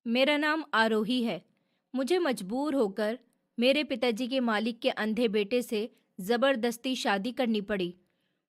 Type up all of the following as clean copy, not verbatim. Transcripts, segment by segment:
मेरा नाम आरोही है। मुझे मजबूर होकर मेरे पिताजी के मालिक के अंधे बेटे से ज़बरदस्ती शादी करनी पड़ी।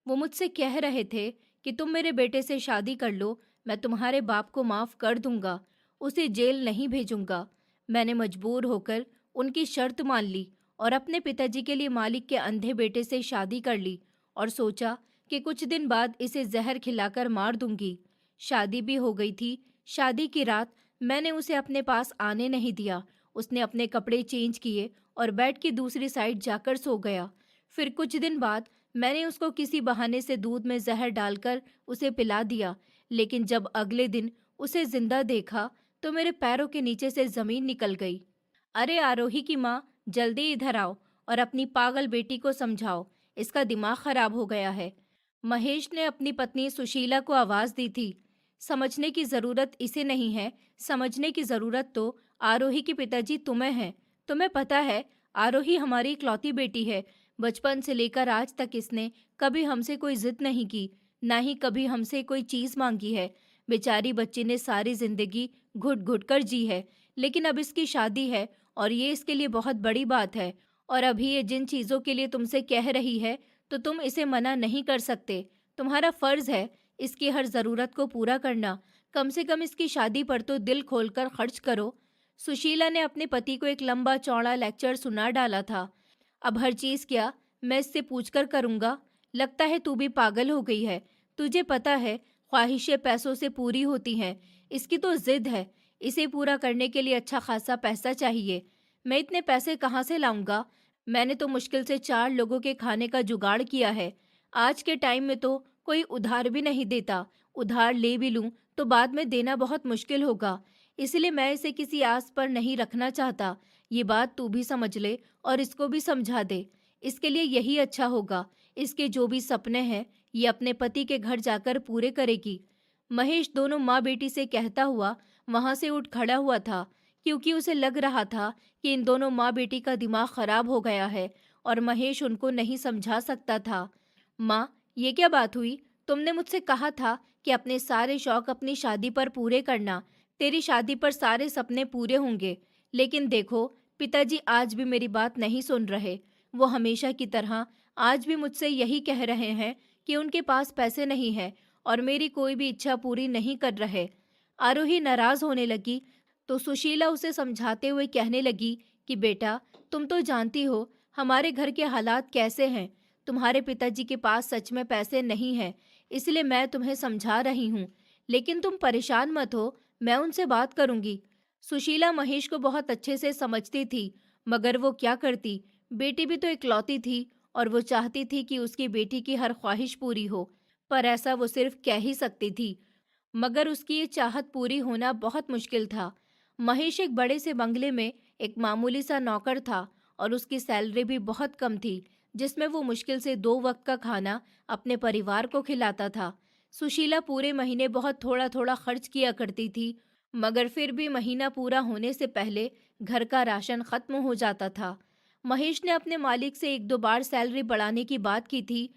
वो मुझसे कह रहे थे कि तुम मेरे बेटे से शादी कर लो, मैं तुम्हारे बाप को माफ़ कर दूंगा, उसे जेल नहीं भेजूंगा। मैंने मजबूर होकर उनकी शर्त मान ली और अपने पिताजी के लिए मालिक के अंधे बेटे से शादी कर ली और सोचा कि कुछ दिन बाद इसे जहर खिलाकर मार दूंगी। शादी भी हो गई थी। शादी की रात मैंने उसे अपने पास आने नहीं दिया। उसने अपने कपड़े चेंज किए और बेड की दूसरी साइड जाकर सो गया। फिर कुछ दिन बाद मैंने उसको किसी बहाने से दूध में जहर डालकर उसे पिला दिया, लेकिन जब अगले दिन उसे जिंदा देखा तो मेरे पैरों के नीचे से जमीन निकल गई। अरे आरोही की माँ, जल्दी इधर आओ और अपनी पागल बेटी को समझाओ, इसका दिमाग खराब हो गया है। महेश ने अपनी पत्नी सुशीला को आवाज दी थी। समझने की जरूरत इसे नहीं है, समझने की जरूरत तो आरोही के पिताजी तुम्हें है। तुम्हें पता है, आरोही हमारी इकलौती बेटी है। बचपन से लेकर आज तक इसने कभी हमसे कोई जिद नहीं की, ना ही कभी हमसे कोई चीज मांगी है। बेचारी बच्ची ने सारी जिंदगी घुट घुट कर जी है, लेकिन अब इसकी शादी है और ये इसके लिए बहुत बड़ी बात है। और अभी ये जिन चीजों के लिए तुमसे कह रही है, तो तुम इसे मना नहीं कर सकते। तुम्हारा फर्ज है इसकी हर जरूरत को पूरा करना। कम से कम इसकी शादी पर तो दिल खोलकर खर्च करो। सुशीला ने अपने पति को एक लंबा चौड़ा लेक्चर सुना डाला था। अब हर चीज क्या मैं इससे पूछकर करूंगा? लगता है तू भी पागल हो गई है। तुझे पता है, ख्वाहिशें पैसों से पूरी होती हैं। इसकी तो जिद है। इसे पूरा करने के लिए अच्छा खासा पैसा चाहिए। मैं इतने पैसे कहाँ से लाऊंगा? मैंने तो मुश्किल से 4 लोगों के खाने का जुगाड़ किया है। आज के टाइम में तो कोई उधार भी नहीं देता। उधार ले भी लूं तो बाद में देना बहुत मुश्किल होगा। इसलिए मैं इसे किसी आस पर नहीं रखना चाहता। ये बात तू भी समझ ले और इसको भी समझा दे। इसके लिए यही अच्छा होगा। इसके जो भी सपने हैं ये अपने पति के घर जाकर पूरे करेगी। महेश दोनों माँ बेटी से कहता हुआ वहां से उठ खड़ा हुआ था, क्योंकि उसे लग रहा था कि इन दोनों माँ बेटी का दिमाग खराब हो गया है और महेश उनको नहीं समझा सकता था। माँ, ये क्या बात हुई? तुमने मुझसे कहा था कि अपने सारे शौक अपनी शादी पर पूरे करना। तेरी शादी पर सारे सपने पूरे होंगे। लेकिन देखो, पिताजी आज भी मेरी बात नहीं सुन रहे। वो हमेशा की तरह आज भी मुझसे यही कह रहे हैं कि उनके पास पैसे नहीं है और मेरी कोई भी इच्छा पूरी नहीं कर रहे। आरोही नाराज होने लगी तो सुशीला उसे समझाते हुए कहने लगी कि बेटा, तुम तो जानती हो हमारे घर के हालात कैसे हैं। तुम्हारे पिताजी के पास सच में पैसे नहीं हैं, इसलिए मैं तुम्हें समझा रही हूँ। लेकिन तुम परेशान मत हो, मैं उनसे बात करूंगी। सुशीला महेश को बहुत अच्छे से समझती थी, मगर वो क्या करती? बेटी भी तो इकलौती थी और वो चाहती थी कि उसकी बेटी की हर ख्वाहिश पूरी हो। पर ऐसा वो सिर्फ कह ही सकती थी, मगर उसकी ये चाहत पूरी होना बहुत मुश्किल था। महेश एक बड़े से बंगले में एक मामूली सा नौकर था और उसकी सैलरी भी बहुत कम थी, जिसमें वो मुश्किल से 2 वक्त का खाना अपने परिवार को खिलाता था। सुशीला पूरे महीने बहुत थोड़ा थोड़ा खर्च किया करती थी, मगर फिर भी महीना पूरा होने से पहले घर का राशन खत्म हो जाता था। महेश ने अपने मालिक से 1-2 बार सैलरी बढ़ाने की बात की थी।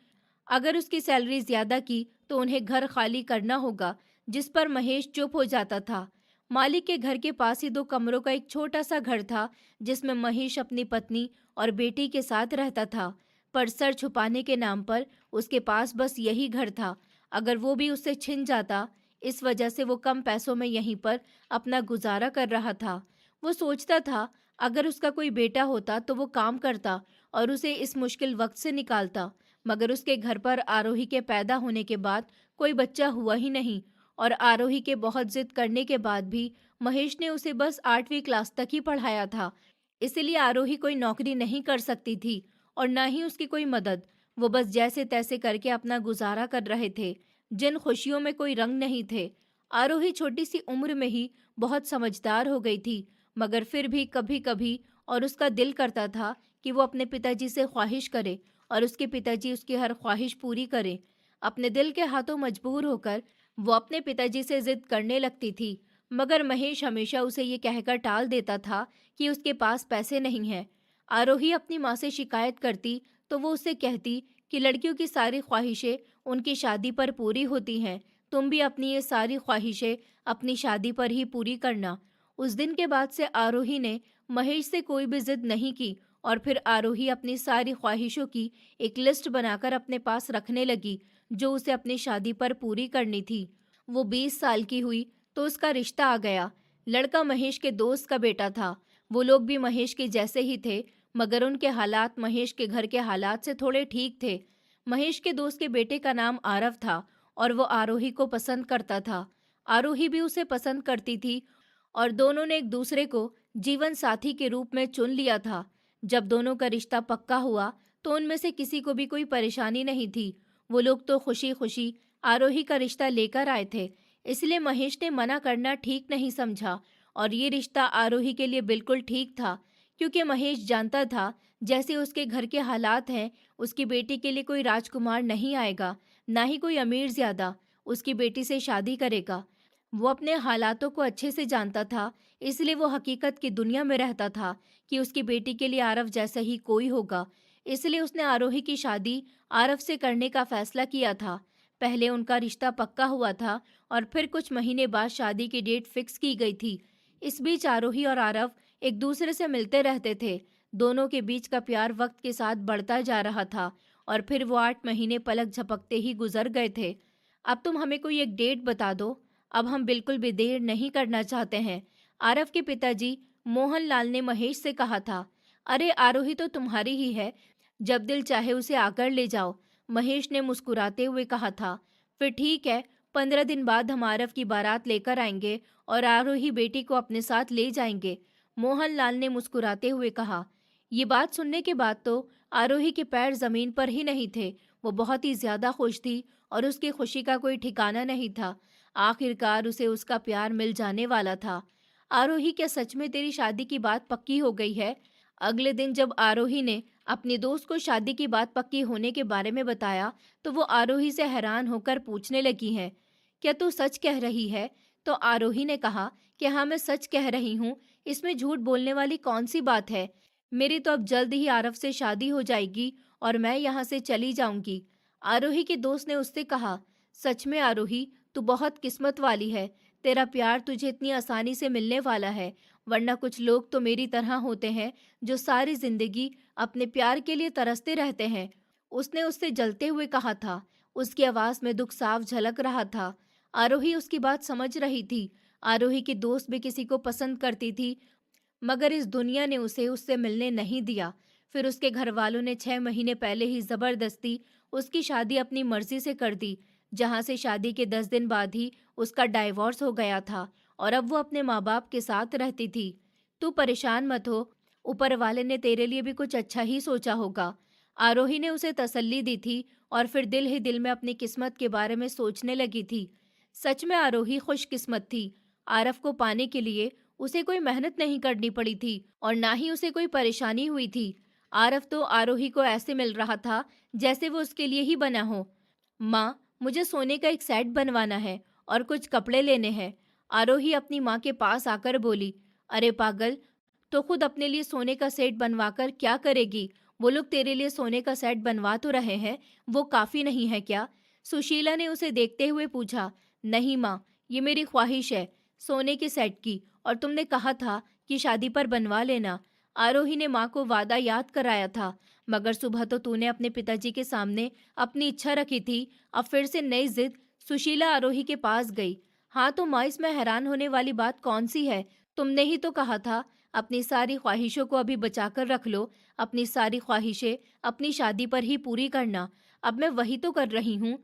अगर उसकी सैलरी ज्यादा की तो उन्हें घर खाली करना होगा, जिस पर महेश चुप हो जाता था। मालिक के घर के पास ही 2 कमरों का एक छोटा सा घर था, जिसमें महेश अपनी पत्नी और बेटी के साथ रहता था। पर सर छुपाने के नाम पर उसके पास बस यही घर था। अगर वो भी उससे छिन जाता, इस वजह से वो कम पैसों में यहीं पर अपना गुजारा कर रहा था। वो सोचता था, अगर उसका कोई बेटा होता तो वो काम करता और उसे इस मुश्किल वक्त से निकालता। मगर उसके घर पर आरोही के पैदा होने के बाद कोई बच्चा हुआ ही नहीं और आरोही के बहुत जिद करने के बाद भी महेश ने उसे बस 8वीं क्लास तक ही पढ़ाया था। इसलिए आरोही कोई नौकरी नहीं कर सकती थी और न ही उसकी कोई मदद। वो बस जैसे तैसे करके अपना गुजारा कर रहे थे, जिन खुशियों में कोई रंग नहीं थे। आरोही छोटी सी उम्र में ही बहुत समझदार हो गई थी, मगर फिर भी कभी कभी और उसका दिल करता था कि वो अपने पिताजी से ख्वाहिश करे और उसके पिताजी उसकी हर ख्वाहिश पूरी करें। अपने दिल के हाथों मजबूर होकर वो अपने पिताजी से जिद करने लगती थी, मगर महेश हमेशा उसे ये कहकर टाल देता था कि उसके पास पैसे नहीं हैं। आरोही अपनी माँ से शिकायत करती तो वो उससे कहती कि लड़कियों की सारी ख्वाहिशें उनकी शादी पर पूरी होती हैं, तुम भी अपनी ये सारी ख्वाहिशें अपनी शादी पर ही पूरी करना। उस दिन के बाद से आरोही ने महेश से कोई भी जिद नहीं की और फिर आरोही अपनी सारी ख्वाहिशों की एक लिस्ट बनाकर अपने पास रखने लगी जो उसे अपनी शादी पर पूरी करनी थी। वो 20 साल की हुई तो उसका रिश्ता आ गया। लड़का महेश के दोस्त का बेटा था। वो लोग भी महेश के जैसे ही थे, मगर उनके हालात महेश के घर के हालात से थोड़े ठीक थे। महेश के दोस्त के बेटे का नाम आरव था और वो आरोही को पसंद करता था। आरोही भी उसे पसंद करती थी और दोनों ने एक दूसरे को जीवन साथी के रूप में चुन लिया था। जब दोनों का रिश्ता पक्का हुआ तो उनमें से किसी को भी कोई परेशानी नहीं थी। वो लोग तो खुशी खुशी आरोही का रिश्ता लेकर आए थे, इसलिए महेश ने मना करना ठीक नहीं समझा और ये रिश्ता आरोही के लिए बिल्कुल ठीक था, क्योंकि महेश जानता था जैसे उसके घर के हालात हैं, उसकी बेटी के लिए कोई राजकुमार नहीं आएगा, ना ही कोई अमीर ज्यादा उसकी बेटी से शादी करेगा। वो अपने हालातों को अच्छे से जानता था, इसलिए वो हकीकत की दुनिया में रहता था कि उसकी बेटी के लिए आरव जैसा ही कोई होगा। इसलिए उसने आरोही की शादी आरव से करने का फैसला किया था। पहले उनका रिश्ता पक्का हुआ था और फिर कुछ महीने बाद शादी की डेट फिक्स की गई थी। इस बीच आरोही और आरव एक दूसरे से मिलते रहते थे। दोनों के बीच का प्यार वक्त के साथ बढ़ता जा रहा था और फिर वो 8 महीने पलक झपकते ही गुजर गए थे। अब तुम हमें कोई एक डेट बता दो, अब हम बिल्कुल भी देर नहीं करना चाहते हैं, आरव के पिताजी मोहनलाल ने महेश से कहा था। अरे आरोही तो तुम्हारी ही है, जब दिल चाहे उसे आकर ले जाओ, महेश ने मुस्कुराते हुए कहा था। फिर ठीक है, 15 दिन बाद हम आरव की बारात लेकर आएंगे और आरोही बेटी को अपने साथ ले जाएंगे, मोहनलाल ने मुस्कुराते हुए कहा। ये बात सुनने के बाद तो आरोही के पैर जमीन पर ही नहीं थे। वो बहुत ही ज्यादा खुश थी और उसकी खुशी का कोई ठिकाना नहीं था। आखिरकार उसे उसका प्यार मिल जाने वाला था। आरोही, क्या सच में तेरी शादी की बात पक्की हो गई है? अगले दिन जब आरोही ने अपने दोस्त को शादी की बात पक्की होने के बारे में बताया तो वो आरोही से हैरान होकर पूछने लगी है, क्या तू सच कह रही है? तो आरोही ने कहा कि हाँ, मैं सच कह रही हूँ, इसमें झूठ बोलने वाली कौन सी बात है। मेरी तो अब जल्द ही आरव से शादी हो जाएगी और मैं यहाँ से चली जाऊंगी। आरोही के दोस्त ने उससे कहा, सच में आरोही, तू बहुत किस्मत वाली है, तेरा प्यार तुझे इतनी आसानी से मिलने वाला है, वरना कुछ लोग तो मेरी तरह होते हैं जो सारी जिंदगी अपने प्यार के लिए तरसते रहते हैं। उसने उससे जलते हुए कहा था। उसकी आवाज में दुख साफ झलक रहा था। आरोही उसकी बात समझ रही थी। आरोही की दोस्त भी किसी को पसंद करती थी, मगर इस दुनिया ने उसे उससे मिलने नहीं दिया। फिर उसके घर वालों ने 6 महीने पहले ही जबरदस्ती उसकी शादी अपनी मर्जी से कर दी, जहां से शादी के 10 दिन बाद ही उसका डाइवोर्स हो गया था और अब वो अपने माँ बाप के साथ रहती थी। तू परेशान मत हो, ऊपर वाले ने तेरे लिए भी कुछ अच्छा ही सोचा होगा, आरोही ने उसे तसल्ली दी थी और फिर दिल ही दिल में अपनी किस्मत के बारे में सोचने लगी थी। सच में आरोही खुशकिस्मत थी। आरव को पाने के लिए उसे कोई मेहनत नहीं करनी पड़ी थी और ना ही उसे कोई परेशानी हुई थी। आरव तो आरोही को ऐसे मिल रहा था जैसे वो उसके लिए ही बना हो। माँ, मुझे सोने का एक सेट बनवाना है और कुछ कपड़े लेने हैं, आरोही अपनी माँ के पास आकर बोली। अरे पागल, तो खुद अपने लिए सोने का सेट बनवाकर क्या करेगी? वो लोग तेरे लिए सोने का सेट बनवा तो रहे हैं, वो काफी नहीं है क्या? सुशीला ने उसे देखते हुए पूछा। नहीं माँ, ये मेरी ख्वाहिश है सोने के सेट की, और तुमने कहा था कि शादी पर बनवा लेना, आरोही ने माँ को वादा याद कराया था। मगर सुबह तो तूने अपने पिताजी के सामने अपनी इच्छा रखी थी, अब फिर से नई जिद। सुशीला आरोही के पास गई। हाँ तो माँ, इसमें हैरान होने वाली बात कौन सी है? तुमने ही तो कहा था अपनी सारी ख्वाहिशों को अभी बचाकर रख लो, अपनी सारी ख्वाहिशें अपनी शादी पर ही पूरी करना। अब मैं वही तो कर रही हूँ।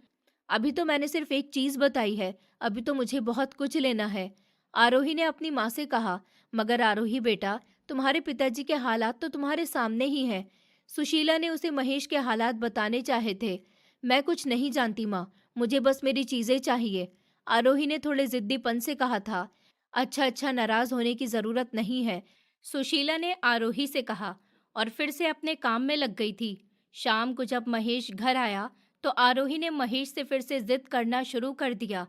अभी तो मैंने सिर्फ एक चीज बताई है, अभी तो मुझे बहुत कुछ लेना है, आरोही ने अपनी माँ से कहा। मगर आरोही बेटा, तुम्हारे पिताजी के हालात तो तुम्हारे सामने ही हैं। सुशीला ने उसे महेश के हालात बताने चाहे थे। मैं कुछ नहीं जानती माँ, मुझे बस मेरी चीजें चाहिए, आरोही ने थोड़े जिद्दीपन से कहा था। अच्छा अच्छा, नाराज होने की जरूरत नहीं है, सुशीला ने आरोही से कहा और फिर से अपने काम में लग गई थी। शाम को जब महेश घर आया तो आरोही ने महेश से फिर से जिद करना शुरू कर दिया,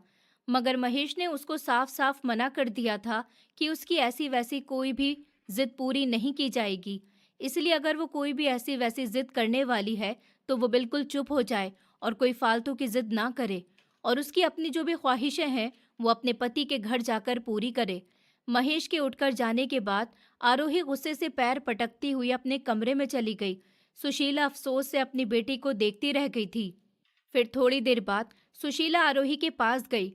मगर महेश ने उसको साफ साफ मना कर दिया था कि उसकी ऐसी वैसी कोई भी जिद पूरी नहीं की जाएगी। इसलिए अगर वो कोई भी ऐसी वैसी जिद करने वाली है तो वो बिल्कुल चुप हो जाए और कोई फालतू की जिद ना करे और उसकी अपनी जो भी ख्वाहिशें हैं वो अपने पति के घर जाकर पूरी करे। महेश के उठकर जाने के बाद आरोही गुस्से से पैर पटकती हुई अपने कमरे में चली गई। सुशीला अफसोस से अपनी बेटी को देखती रह गई थी। फिर थोड़ी देर बाद सुशीला आरोही के पास गई।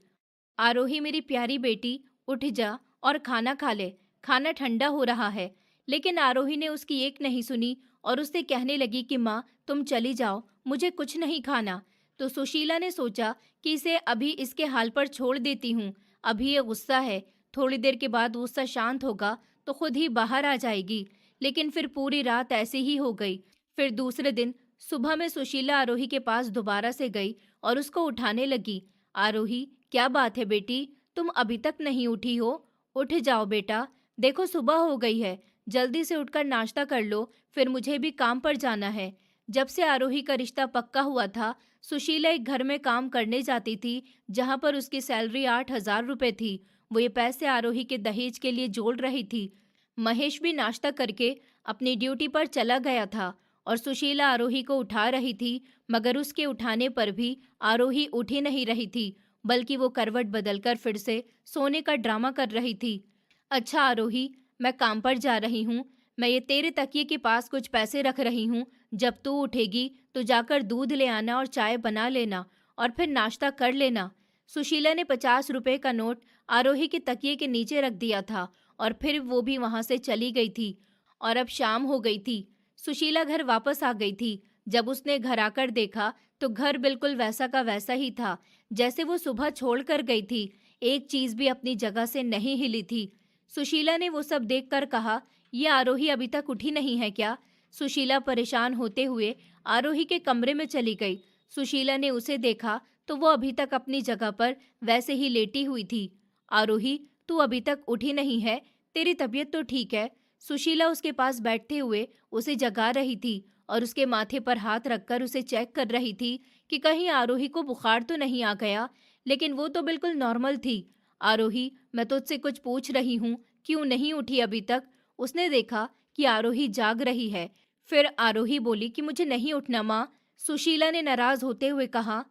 आरोही, मेरी प्यारी बेटी, उठ जा और खाना खा ले, खाना ठंडा हो रहा है। लेकिन आरोही ने उसकी एक नहीं सुनी और उससे कहने लगी कि माँ तुम चली जाओ, मुझे कुछ नहीं खाना। तो सुशीला ने सोचा कि इसे अभी इसके हाल पर छोड़ देती हूँ। अभी ये गुस्सा है, थोड़ी देर के बाद गुस्सा शांत होगा तो खुद ही बाहर आ जाएगी। लेकिन फिर पूरी रात ऐसे ही हो गई। फिर दूसरे दिन सुबह में सुशीला आरोही के पास दोबारा से गई और उसको उठाने लगी। आरोही, क्या बात है बेटी, तुम अभी तक नहीं उठी हो? उठ जाओ बेटा, देखो सुबह हो गई है, जल्दी से उठकर नाश्ता कर लो, फिर मुझे भी काम पर जाना है। जब से आरोही का रिश्ता पक्का हुआ था, सुशीला एक घर में काम करने जाती थी जहां पर उसकी सैलरी 8,000 रुपये थी। वो ये पैसे आरोही के दहेज के लिए जोड़ रही थी। महेश भी नाश्ता करके अपनी ड्यूटी पर चला गया था और सुशीला आरोही को उठा रही थी, मगर उसके उठाने पर भी आरोही उठ ही नहीं रही थी, बल्कि वो करवट बदलकर फिर से सोने का ड्रामा कर रही थी। अच्छा आरोही, मैं काम पर जा रही हूँ। मैं ये तेरे तकिए के पास कुछ पैसे रख रही हूँ। जब तू उठेगी तो जाकर दूध ले आना और चाय बना लेना और फिर नाश्ता कर लेना। सुशीला ने 50 रुपए का नोट आरोही के तकिए के नीचे रख दिया था और फिर वो भी वहां से चली गई थी। और अब शाम हो गई थी। सुशीला घर वापस आ गई थी। जब उसने घर आकर देखा तो घर बिल्कुल वैसा का वैसा ही था जैसे वो सुबह छोड़कर गई थी। एक चीज भी अपनी जगह से नहीं हिली थी। सुशीला ने वो सब देखकर कहा, ये आरोही अभी तक उठी नहीं है क्या? सुशीला परेशान होते हुए आरोही के कमरे में चली गई। सुशीला ने उसे देखा तो वो अभी तक अपनी जगह पर वैसे ही लेटी हुई थी। आरोही, तू अभी तक उठी नहीं है? तेरी तबीयत तो ठीक है? सुशीला उसके पास बैठते हुए उसे जगा रही थी और उसके माथे पर हाथ रखकर उसे चेक कर रही थी कि कहीं आरोही को बुखार तो नहीं आ गया। लेकिन वो तो बिल्कुल नॉर्मल थी। आरोही, मैं तुझसे कुछ पूछ रही हूँ, क्यों नहीं उठी अभी तक? उसने देखा कि आरोही जाग रही है। फिर आरोही बोली कि मुझे नहीं उठना माँ। सुशीला ने नाराज होते हुए कहा,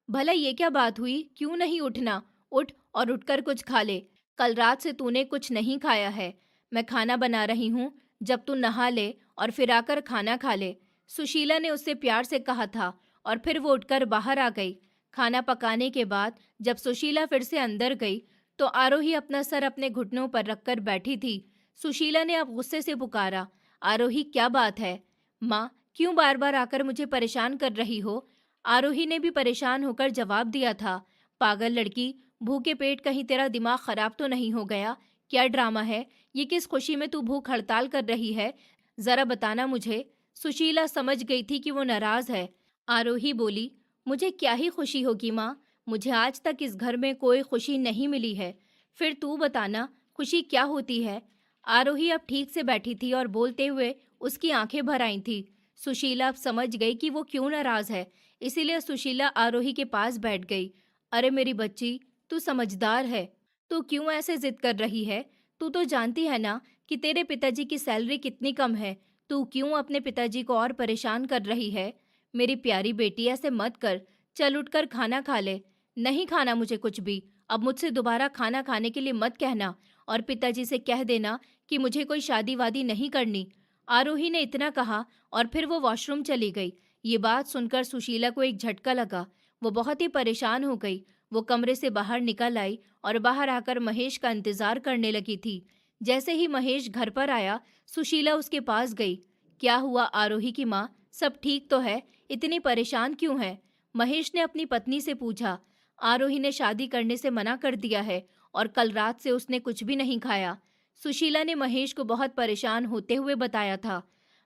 भला ये क्या बात हुई, क्यों नहीं उठना? उठ और उठकर कुछ खा ले। कल रात से तूने कुछ नहीं खाया है। मैं खाना बना रही हूँ, जब तू नहा ले और फिर आकर खाना खा ले। सुशीला ने उससे प्यार से कहा था और फिर वो उठकर बाहर आ गई। खाना पकाने के बाद जब सुशीला फिर से अंदर गई तो आरोही अपना सर अपने घुटनों पर रखकर बैठी थी। सुशीला ने अब गुस्से से पुकारा, आरोही क्या बात है? माँ, क्यों बार बार आकर मुझे परेशान कर रही हो? आरोही ने भी परेशान होकर जवाब दिया था, पागल लड़की, भूखे पेट कहीं तेरा दिमाग खराब तो नहीं हो गया? क्या ड्रामा है ये? किस खुशी में तू भूख हड़ताल कर रही है? जरा बताना मुझे। सुशीला समझ गई थी कि वो नाराज है। आरोही बोली, मुझे क्या ही खुशी होगी माँ, मुझे आज तक इस घर में कोई खुशी नहीं मिली है। फिर तू बताना, खुशी क्या होती है? आरोही अब ठीक से बैठी थी और बोलते हुए उसकी आंखें भर आई थी। सुशीला अब समझ गई कि वो क्यों नाराज है, इसीलिए सुशीला आरोही के पास बैठ गई। अरे मेरी बच्ची, तू समझदार है, तू क्यों ऐसे जिद कर रही है? तू तो जानती है ना कि तेरे पिताजी की सैलरी कितनी कम है। तू क्यों अपने पिताजी को और परेशान कर रही है? मेरी प्यारी बेटी, ऐसे मत कर, चल उठकर खाना खा ले। नहीं खाना मुझे कुछ भी। अब मुझसे दोबारा खाना खाने के लिए मत कहना और पिताजी से कह देना कि मुझे कोई शादी वादी नहीं करनी। आरोही ने इतना कहा और फिर वो वॉशरूम चली गई। ये बात सुनकर सुशीला को एक झटका लगा। वो बहुत ही परेशान हो गई। वो कमरे से बाहर निकल आई और बाहर आकर महेश का इंतजार करने लगी थी। जैसे ही महेश घर पर आया, सुशीला उसके पास गई। क्या हुआ आरोही की माँ, सब ठीक तो है? इतनी परेशान क्यों है? महेश ने अपनी पत्नी से पूछा। आरोही ने शादी करने से मना कर दिया है और कल रात से उसने कुछ भी नहीं खाया। सुशीला ने महेश को बहुत परेशान होते हुए बताया था।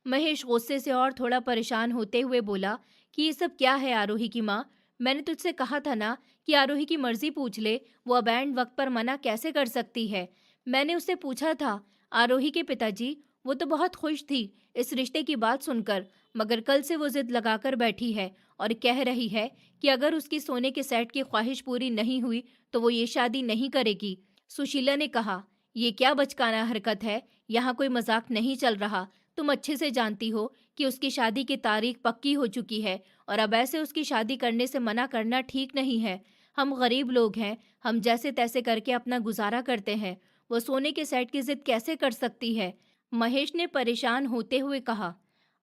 महेश गुस्से से और थोड़ा परेशान होते हुए बोला कि ये सब क्या है आरोही की माँ? मैंने तुझसे कहा था ना कि आरोही की मर्जी पूछ ले, वो अब एंड वक्त पर मना कैसे कर सकती है? मैंने उससे पूछा था। आरोही के पिताजी, वो तो बहुत खुश थी इस रिश्ते की बात सुनकर, मगर कल से वो जिद लगाकर बैठी है और कह रही है कि अगर उसकी सोने के सेट की ख्वाहिश पूरी नहीं हुई तो वो ये शादी नहीं करेगी। सुशीला ने कहा, ये क्या बचकाना हरकत है? यहाँ कोई मजाक नहीं चल रहा। तुम अच्छे से जानती हो कि उसकी शादी की तारीख पक्की हो चुकी है और अब ऐसे उसकी शादी करने से मना करना ठीक नहीं है। हम गरीब लोग हैं, हम जैसे तैसे करके अपना गुजारा करते हैं। वो सोने के सेट की जिद कैसे कर सकती है? महेश ने परेशान होते हुए कहा।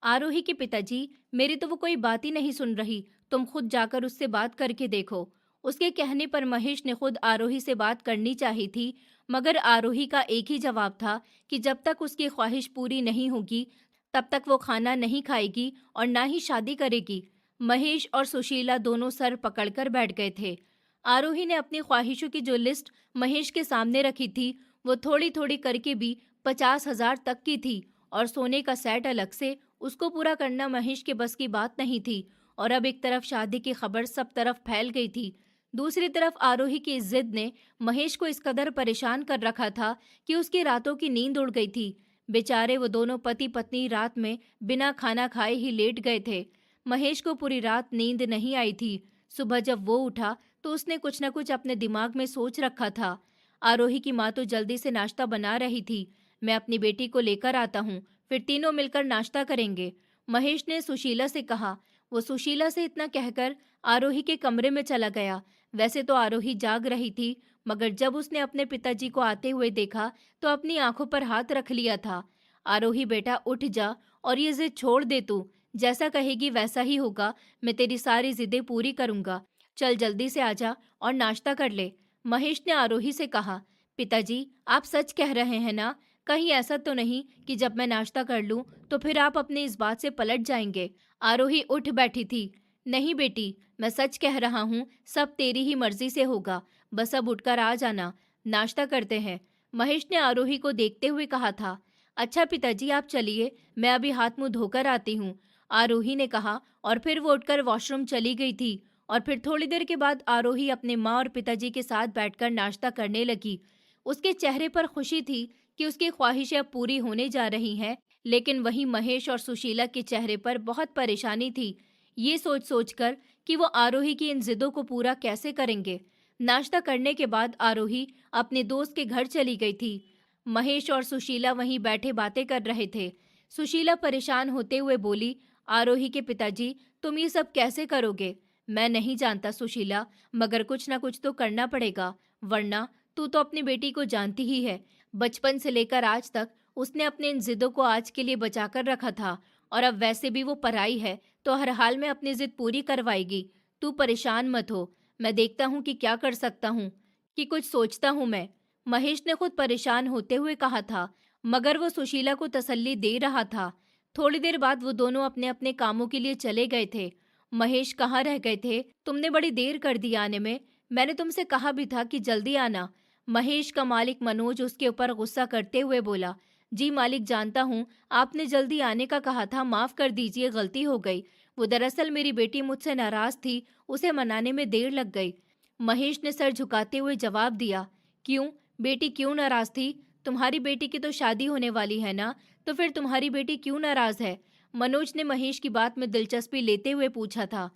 आरोही के पिताजी, मेरी तो वो कोई बात ही नहीं सुन रही, तुम खुद जाकर उससे बात करके देखो। उसके कहने पर महेश ने खुद आरोही से बात करनी चाही थी, मगर आरोही का एक ही जवाब था कि जब तक उसकी ख्वाहिश पूरी नहीं होगी तब तक वो खाना नहीं खाएगी और ना ही शादी करेगी। महेश और सुशीला दोनों सर पकड़कर बैठ गए थे। आरोही ने अपनी ख्वाहिशों की जो लिस्ट महेश के सामने रखी थी, वो थोड़ी थोड़ी करके भी 50,000 तक की थी, और सोने का सेट अलग से उसको पूरा करना महेश के बस की बात नहीं थी। और अब एक तरफ शादी की खबर सब तरफ फैल गई थी, दूसरी तरफ आरोही की इस जिद ने महेश को इस कदर परेशान कर रखा था कि उसकी रातों की नींद उड़ गई थी। बेचारे वो दोनों पति पत्नी रात में बिना खाना खाए ही लेट गए थे। महेश को पूरी रात नींद नहीं आई थी। सुबह जब वो उठा तो उसने कुछ न कुछ अपने दिमाग में सोच रखा था। आरोही की माँ तो जल्दी से नाश्ता बना रही थी। मैं अपनी बेटी को लेकर आता हूँ, फिर तीनों मिलकर नाश्ता करेंगे, महेश ने सुशीला से कहा। वो सुशीला से इतना कहकर आरोही के कमरे में चला गया। वैसे तो आरोही जाग रही थी, मगर जब उसने अपने पिताजी को आते हुए देखा तो अपनी आंखों पर हाथ रख लिया था। आरोही बेटा, उठ जा और ये जिद छोड़ दे तू। जैसा कहेगी वैसा ही होगा। मैं तेरी सारी जिदें पूरी करूंगा। चल जल्दी से आजा और नाश्ता कर ले, महेश ने आरोही से कहा। पिताजी, आप सच कह रहे हैं ना? कहीं ऐसा तो नहीं कि जब मैं नाश्ता कर लूं तो फिर आप अपनी इस बात से पलट जाएंगे? आरोही उठ बैठी थी। नहीं बेटी, मैं सच कह रहा हूँ, सब तेरी ही मर्जी से होगा। बस अब उठकर आ जाना, नाश्ता करते हैं, महेश ने आरोही को देखते हुए कहा था। अच्छा पिताजी, आप चलिए, मैं अभी हाथ मुंह धोकर आती हूँ, आरोही ने कहा, और फिर वो उठकर वॉशरूम चली गई थी। और फिर थोड़ी देर के बाद आरोही अपने माँ और पिताजी के साथ बैठकर नाश्ता करने लगी। उसके चेहरे पर खुशी थी कि उसकी ख्वाहिशें अब पूरी होने जा रही हैं, लेकिन वहीं महेश और सुशीला के चेहरे पर बहुत परेशानी थी, ये सोच सोचकर कि वो आरोही की इन जिदों को पूरा कैसे करेंगे। नाश्ता करने के बाद आरोही अपने दोस्त के घर चली गई थी। महेश और सुशीला वहीं बैठे बातें कर रहे थे। सुशीला परेशान होते हुए बोली, आरोही के पिताजी, तुम ये सब कैसे करोगे? मैं नहीं जानता सुशीला, मगर कुछ ना कुछ तो करना पड़ेगा, वरना तू तो अपनी बेटी को जानती ही है। बचपन से लेकर आज तक उसने अपने इन जिदों को आज के लिए बचाकर रखा था, और अब वैसे भी वो पराई है तो हर हाल में अपनी जिद पूरी करवाएगी। तू परेशान मत हो, मैं देखता हूँ कि क्या कर सकता हूँ, कि कुछ सोचता हूँ मैं, महेश ने खुद परेशान होते हुए कहा था, मगर वो सुशीला को तसल्ली दे रहा था। थोड़ी देर बाद वो दोनों अपने अपने कामों के लिए चले गए थे। महेश, कहाँ रह गए थे? तुमने बड़ी देर कर दी आने में, मैंने तुमसे कहा भी था कि जल्दी आना, महेश का मालिक मनोज उसके ऊपर गुस्सा करते हुए बोला। जी मालिक, जानता हूँ आपने जल्दी आने का कहा था, माफ कर दीजिए, गलती हो गई। वो दरअसल मेरी बेटी मुझसे नाराज थी, उसे मनाने में देर लग गई, महेश ने सर झुकाते हुए जवाब दिया। क्यों बेटी, क्यों नाराज थी? तुम्हारी बेटी की तो शादी होने वाली है ना, तो फिर तुम्हारी बेटी क्यों नाराज है? मनोज ने महेश की बात में दिलचस्पी लेते हुए पूछा था।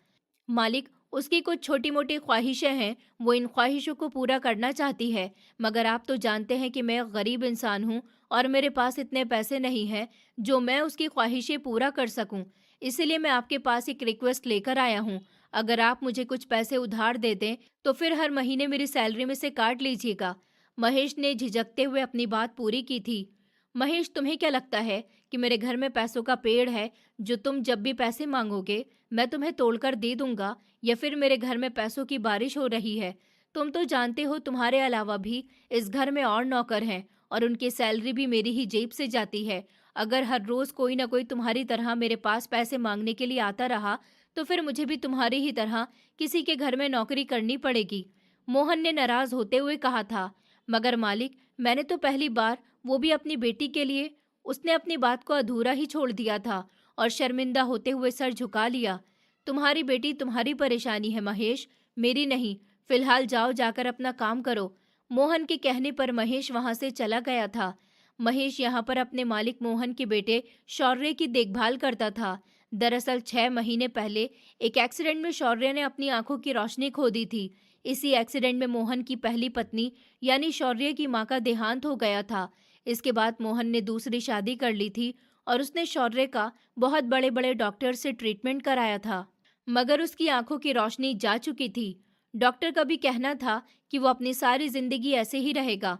मालिक, उसकी कुछ छोटी मोटी ख्वाहिशें हैं, वो इन ख्वाहिशों को पूरा करना चाहती है, मगर आप तो जानते हैं कि मैं एक गरीब इंसान हूँ और मेरे पास इतने पैसे नहीं हैं जो मैं उसकी ख्वाहिशें पूरा कर सकूं। इसीलिए मैं आपके पास एक रिक्वेस्ट लेकर आया हूँ। अगर आप मुझे कुछ पैसे उधार दे दें तो फिर हर महीने मेरी सैलरी में से काट लीजिएगा, महेश ने झिझकते हुए अपनी बात पूरी की थी। महेश, तुम्हें क्या लगता है कि मेरे घर में पैसों का पेड़ है जो तुम जब भी पैसे मांगोगे मैं तुम्हें तोड़कर दे दूंगा, या फिर मेरे घर में पैसों की बारिश हो रही है? तुम तो जानते हो तुम्हारे अलावा भी इस घर में और नौकर हैं और उनकी सैलरी भी मेरी ही जेब से जाती है। अगर हर रोज कोई ना कोई तुम्हारी तरह मेरे पास पैसे मांगने के लिए आता रहा तो फिर मुझे भी तुम्हारी ही तरह किसी के घर में नौकरी करनी पड़ेगी, मोहन ने नाराज होते हुए कहा था। मगर मालिक, मैंने तो पहली बार, वो भी अपनी बेटी के लिए, उसने अपनी बात को अधूरा ही छोड़ दिया था और शर्मिंदा होते हुए सर झुका लिया। तुम्हारी बेटी तुम्हारी परेशानी है महेश, मेरी नहीं। फिलहाल जाओ, जाकर अपना काम करो, मोहन के कहने पर महेश वहां से चला गया था। महेश यहाँ पर अपने मालिक मोहन के बेटे शौर्य की देखभाल करता था। दरअसल 6 महीने पहले एक एक्सीडेंट में शौर्य ने अपनी आंखों की रोशनी खो दी थी। इसी एक्सीडेंट में मोहन की पहली पत्नी यानी शौर्य की मां का देहांत हो गया था। इसके बाद मोहन ने दूसरी शादी कर ली थी और उसने शौर्य का बहुत बड़े बड़े डॉक्टर से ट्रीटमेंट कराया था, मगर उसकी आंखों की रोशनी जा चुकी थी। डॉक्टर का भी कहना था कि वो अपनी सारी जिंदगी ऐसे ही रहेगा।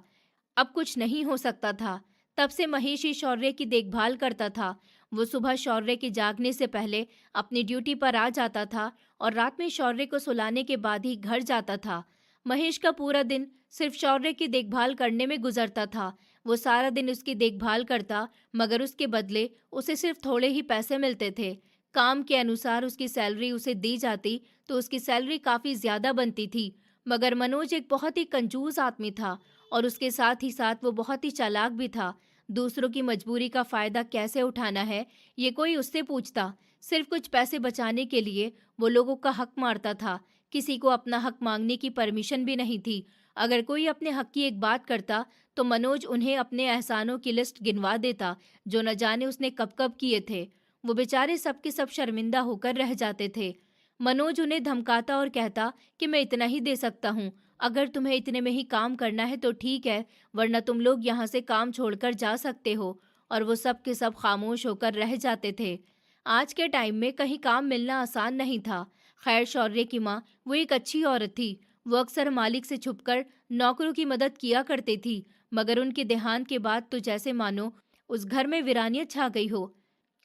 अब कुछ नहीं हो सकता था। तब से महेश ही शौर्य की देखभाल करता था। वो सुबह शौर्य के जागने से पहले अपनी ड्यूटी पर आ जाता था और रात में शौर्य को सुलाने के बाद ही घर जाता था। महेश का पूरा दिन सिर्फ शौर्य की देखभाल करने में गुजरता था। वो सारा दिन उसकी देखभाल करता, मगर उसके बदले उसे सिर्फ थोड़े ही पैसे मिलते थे। काम के अनुसार उसकी सैलरी उसे दी जाती तो उसकी सैलरी काफ़ी ज़्यादा बनती थी। मगर मनोज एक बहुत ही कंजूस आदमी था और उसके साथ ही साथ वो बहुत ही चालाक भी था। दूसरों की मजबूरी का फ़ायदा कैसे उठाना है, ये कोई उससे पूछता। सिर्फ कुछ पैसे बचाने के लिए वो लोगों का हक मारता था। किसी को अपना हक मांगने की परमिशन भी नहीं थी। अगर कोई अपने हक की एक बात करता तो मनोज उन्हें अपने एहसानों की लिस्ट गिनवा देता, जो न जाने उसने कब कब किए थे। वो बेचारे सब के सब शर्मिंदा होकर रह जाते थे। मनोज उन्हें धमकाता और कहता कि मैं इतना ही दे सकता हूँ। अगर तुम्हें इतने में ही काम करना है तो ठीक है, वरना तुम लोग यहाँ से काम छोड़कर जा सकते हो। और वो सब के सब खामोश होकर रह जाते थे। आज के टाइम में कहीं काम मिलना आसान नहीं था। खैर, शौर्य की माँ वो एक अच्छी औरत थी। वो अक्सर मालिक से छुपकर नौकरों की मदद किया करती थी, मगर उनके देहांत के बाद तो जैसे मानो उस घर में वीरानियत छा गई हो।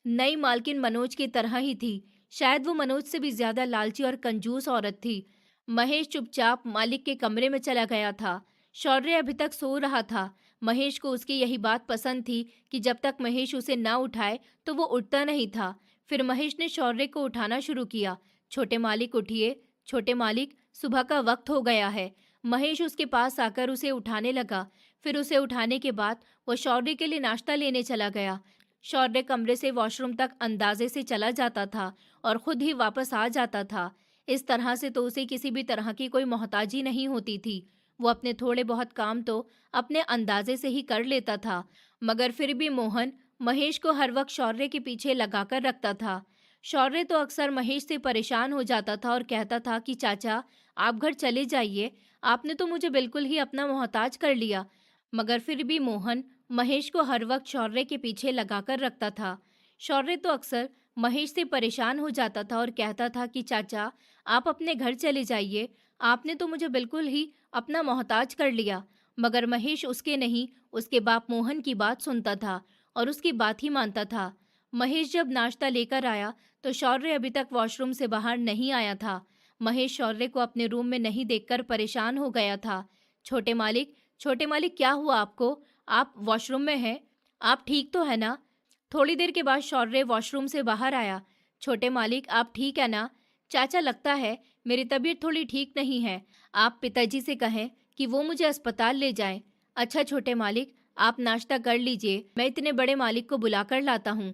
नई मालकिन मनोज की तरह ही थी। शायद वो मनोज से भी ज्यादा लालची और कंजूस औरत थी। महेश चुपचाप मालिक के कमरे में चला गया था। शौर्य अभी तक सो रहा था। महेश को उसकी यही बात पसंद थी कि जब तक महेश उसे ना उठाए तो वो उठता नहीं था। फिर महेश ने शौर्य को उठाना शुरू किया। छोटे मालिक उठिए, छोटे मालिक, सुबह का वक्त हो गया है। महेश उसके पास आकर उसे उठाने लगा। फिर उसे उठाने के बाद वो शौर्य के लिए नाश्ता लेने चला गया। शौर्य कमरे से वॉशरूम तक अंदाजे से चला जाता था और खुद ही वापस आ जाता था। इस तरह से तो उसे किसी भी तरह की कोई मोहताजी नहीं होती थी। वो अपने थोड़े बहुत काम तो अपने अंदाजे से ही कर लेता था, मगर फिर भी मोहन महेश को हर वक्त शौर्य के पीछे लगाकर रखता था। शौर्य तो अक्सर महेश से परेशान हो जाता था और कहता था कि चाचा, आप घर चले जाइए, आपने तो मुझे बिल्कुल ही अपना मोहताज कर लिया। मगर फिर भी मोहन महेश को हर वक्त शौर्य के पीछे लगाकर रखता था। शौर्य तो अक्सर महेश से परेशान हो जाता था और कहता था कि चाचा, आप अपने घर चले जाइए, आपने तो मुझे बिल्कुल ही अपना मोहताज कर लिया। मगर महेश उसके नहीं, उसके बाप मोहन की बात सुनता था और उसकी बात ही मानता था। महेश जब नाश्ता लेकर आया तो शौर्य अभी तक वॉशरूम से बाहर नहीं आया था। महेश शौर्य को अपने रूम में नहीं देखकर परेशान हो गया था। छोटे मालिक, छोटे मालिक, क्या हुआ आपको? आप वॉशरूम में हैं? आप ठीक तो है ना? थोड़ी देर के बाद शौर्य वॉशरूम से बाहर आया। छोटे मालिक, आप ठीक है ना? चाचा, लगता है मेरी तबीयत थोड़ी ठीक नहीं है। आप पिताजी से कहें कि वो मुझे अस्पताल ले जाएं। अच्छा छोटे मालिक, आप नाश्ता कर लीजिए, मैं इतने बड़े मालिक को बुलाकर लाता हूँ।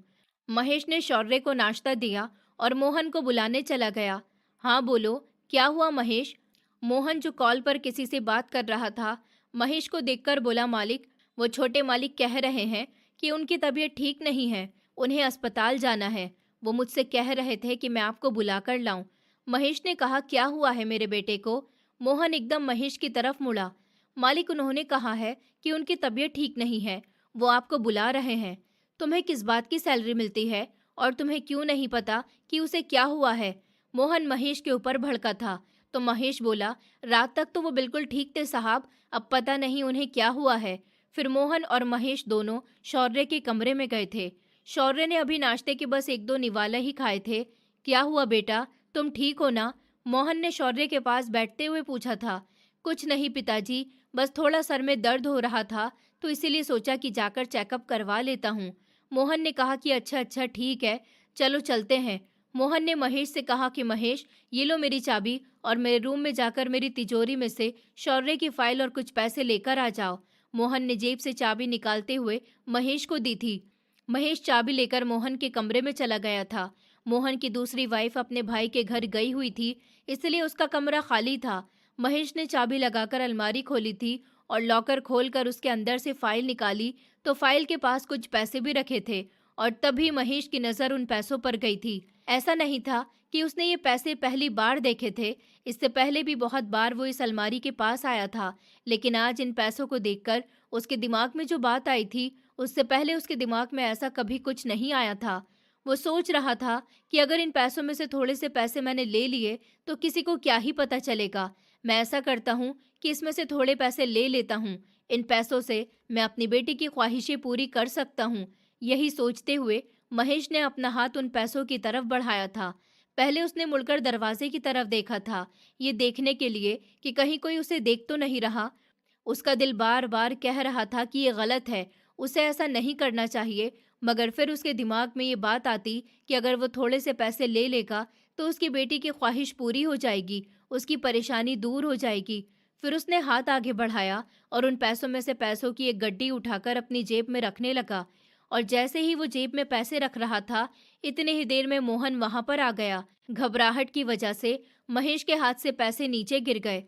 महेश ने शौर्य को नाश्ता दिया और मोहन को बुलाने चला गया। हाँ बोलो, क्या हुआ महेश? मोहन, जो कॉल पर किसी से बात कर रहा था, महेश को देखकर बोला, मालिक, वो छोटे मालिक कह रहे हैं कि उनकी तबीयत ठीक नहीं है, उन्हें अस्पताल जाना है। वो मुझसे कह रहे थे कि मैं आपको बुलाकर लाऊं। महेश ने कहा, क्या हुआ है मेरे बेटे को? मोहन एकदम महेश की तरफ मुड़ा। मालिक, उन्होंने कहा है कि उनकी तबीयत ठीक नहीं है, वो आपको बुला रहे हैं। तुम्हें किस बात की सैलरी मिलती है और तुम्हें क्यों नहीं पता कि उसे क्या हुआ है? मोहन महेश के ऊपर भड़का था। तो महेश बोला, रात तक तो वो बिल्कुल ठीक थे साहब, अब पता नहीं उन्हें क्या हुआ है। फिर मोहन और महेश दोनों शौर्य के कमरे में गए थे। शौर्य ने अभी नाश्ते के बस एक दो निवाले ही खाए थे। क्या हुआ बेटा, तुम ठीक हो ना? मोहन ने शौर्य के पास बैठते हुए पूछा था। कुछ नहीं पिताजी, बस थोड़ा सर में दर्द हो रहा था तो इसीलिए सोचा कि जाकर चेकअप करवा लेता हूँ। मोहन ने कहा कि अच्छा अच्छा ठीक है, चलो चलते हैं। मोहन ने महेश से कहा कि महेश, ये लो मेरी चाबी और मेरे रूम में जाकर मेरी तिजोरी में से शौर्य की फाइल और कुछ पैसे लेकर आ जाओ। मोहन ने जेब से चाबी निकालते हुए महेश को दी थी। महेश चाबी लेकर मोहन के कमरे में चला गया था। मोहन की दूसरी वाइफ अपने भाई के घर गई हुई थी, इसलिए उसका कमरा खाली था। महेश ने चाबी लगाकर अलमारी खोली थी और लॉकर खोलकर उसके अंदर से फाइल निकाली तो फाइल के पास कुछ पैसे भी रखे थे और तभी महेश की नज़र उन पैसों पर गई थी। ऐसा नहीं था कि उसने ये पैसे पहली बार देखे थे, इससे पहले भी बहुत बार वो इस अलमारी के पास आया था, लेकिन आज इन पैसों को देखकर उसके दिमाग में जो बात आई थी, उससे पहले उसके दिमाग में ऐसा कभी कुछ नहीं आया था। वो सोच रहा था कि अगर इन पैसों में से थोड़े से पैसे मैंने ले लिए तो किसी को क्या ही पता चलेगा। मैं ऐसा करता हूँ कि इसमें से थोड़े पैसे ले लेता हूँ, इन पैसों से मैं अपनी बेटी की ख्वाहिशें पूरी कर सकता हूँ। यही सोचते हुए महेश ने अपना हाथ उन पैसों की तरफ बढ़ाया था। पहले उसने मुड़कर दरवाजे की तरफ देखा था, ये देखने के लिए कि कहीं कोई उसे देख तो नहीं रहा। उसका दिल बार बार कह रहा था कि ये गलत है, उसे ऐसा नहीं करना चाहिए, मगर फिर उसके दिमाग में ये बात आती कि अगर वो थोड़े से पैसे ले लेगा तो उसकी बेटी की ख्वाहिश पूरी हो जाएगी, उसकी परेशानी दूर हो जाएगी। फिर उसने हाथ आगे बढ़ाया और उन पैसों में से पैसों की एक गड्डी उठाकर अपनी जेब में रखने लगा। और जैसे ही वो जेब में पैसे रख रहा था, इतने ही देर में मोहन वहां पर आ गया। घबराहट की वजह से महेश के हाथ से पैसे नीचे गिर गए।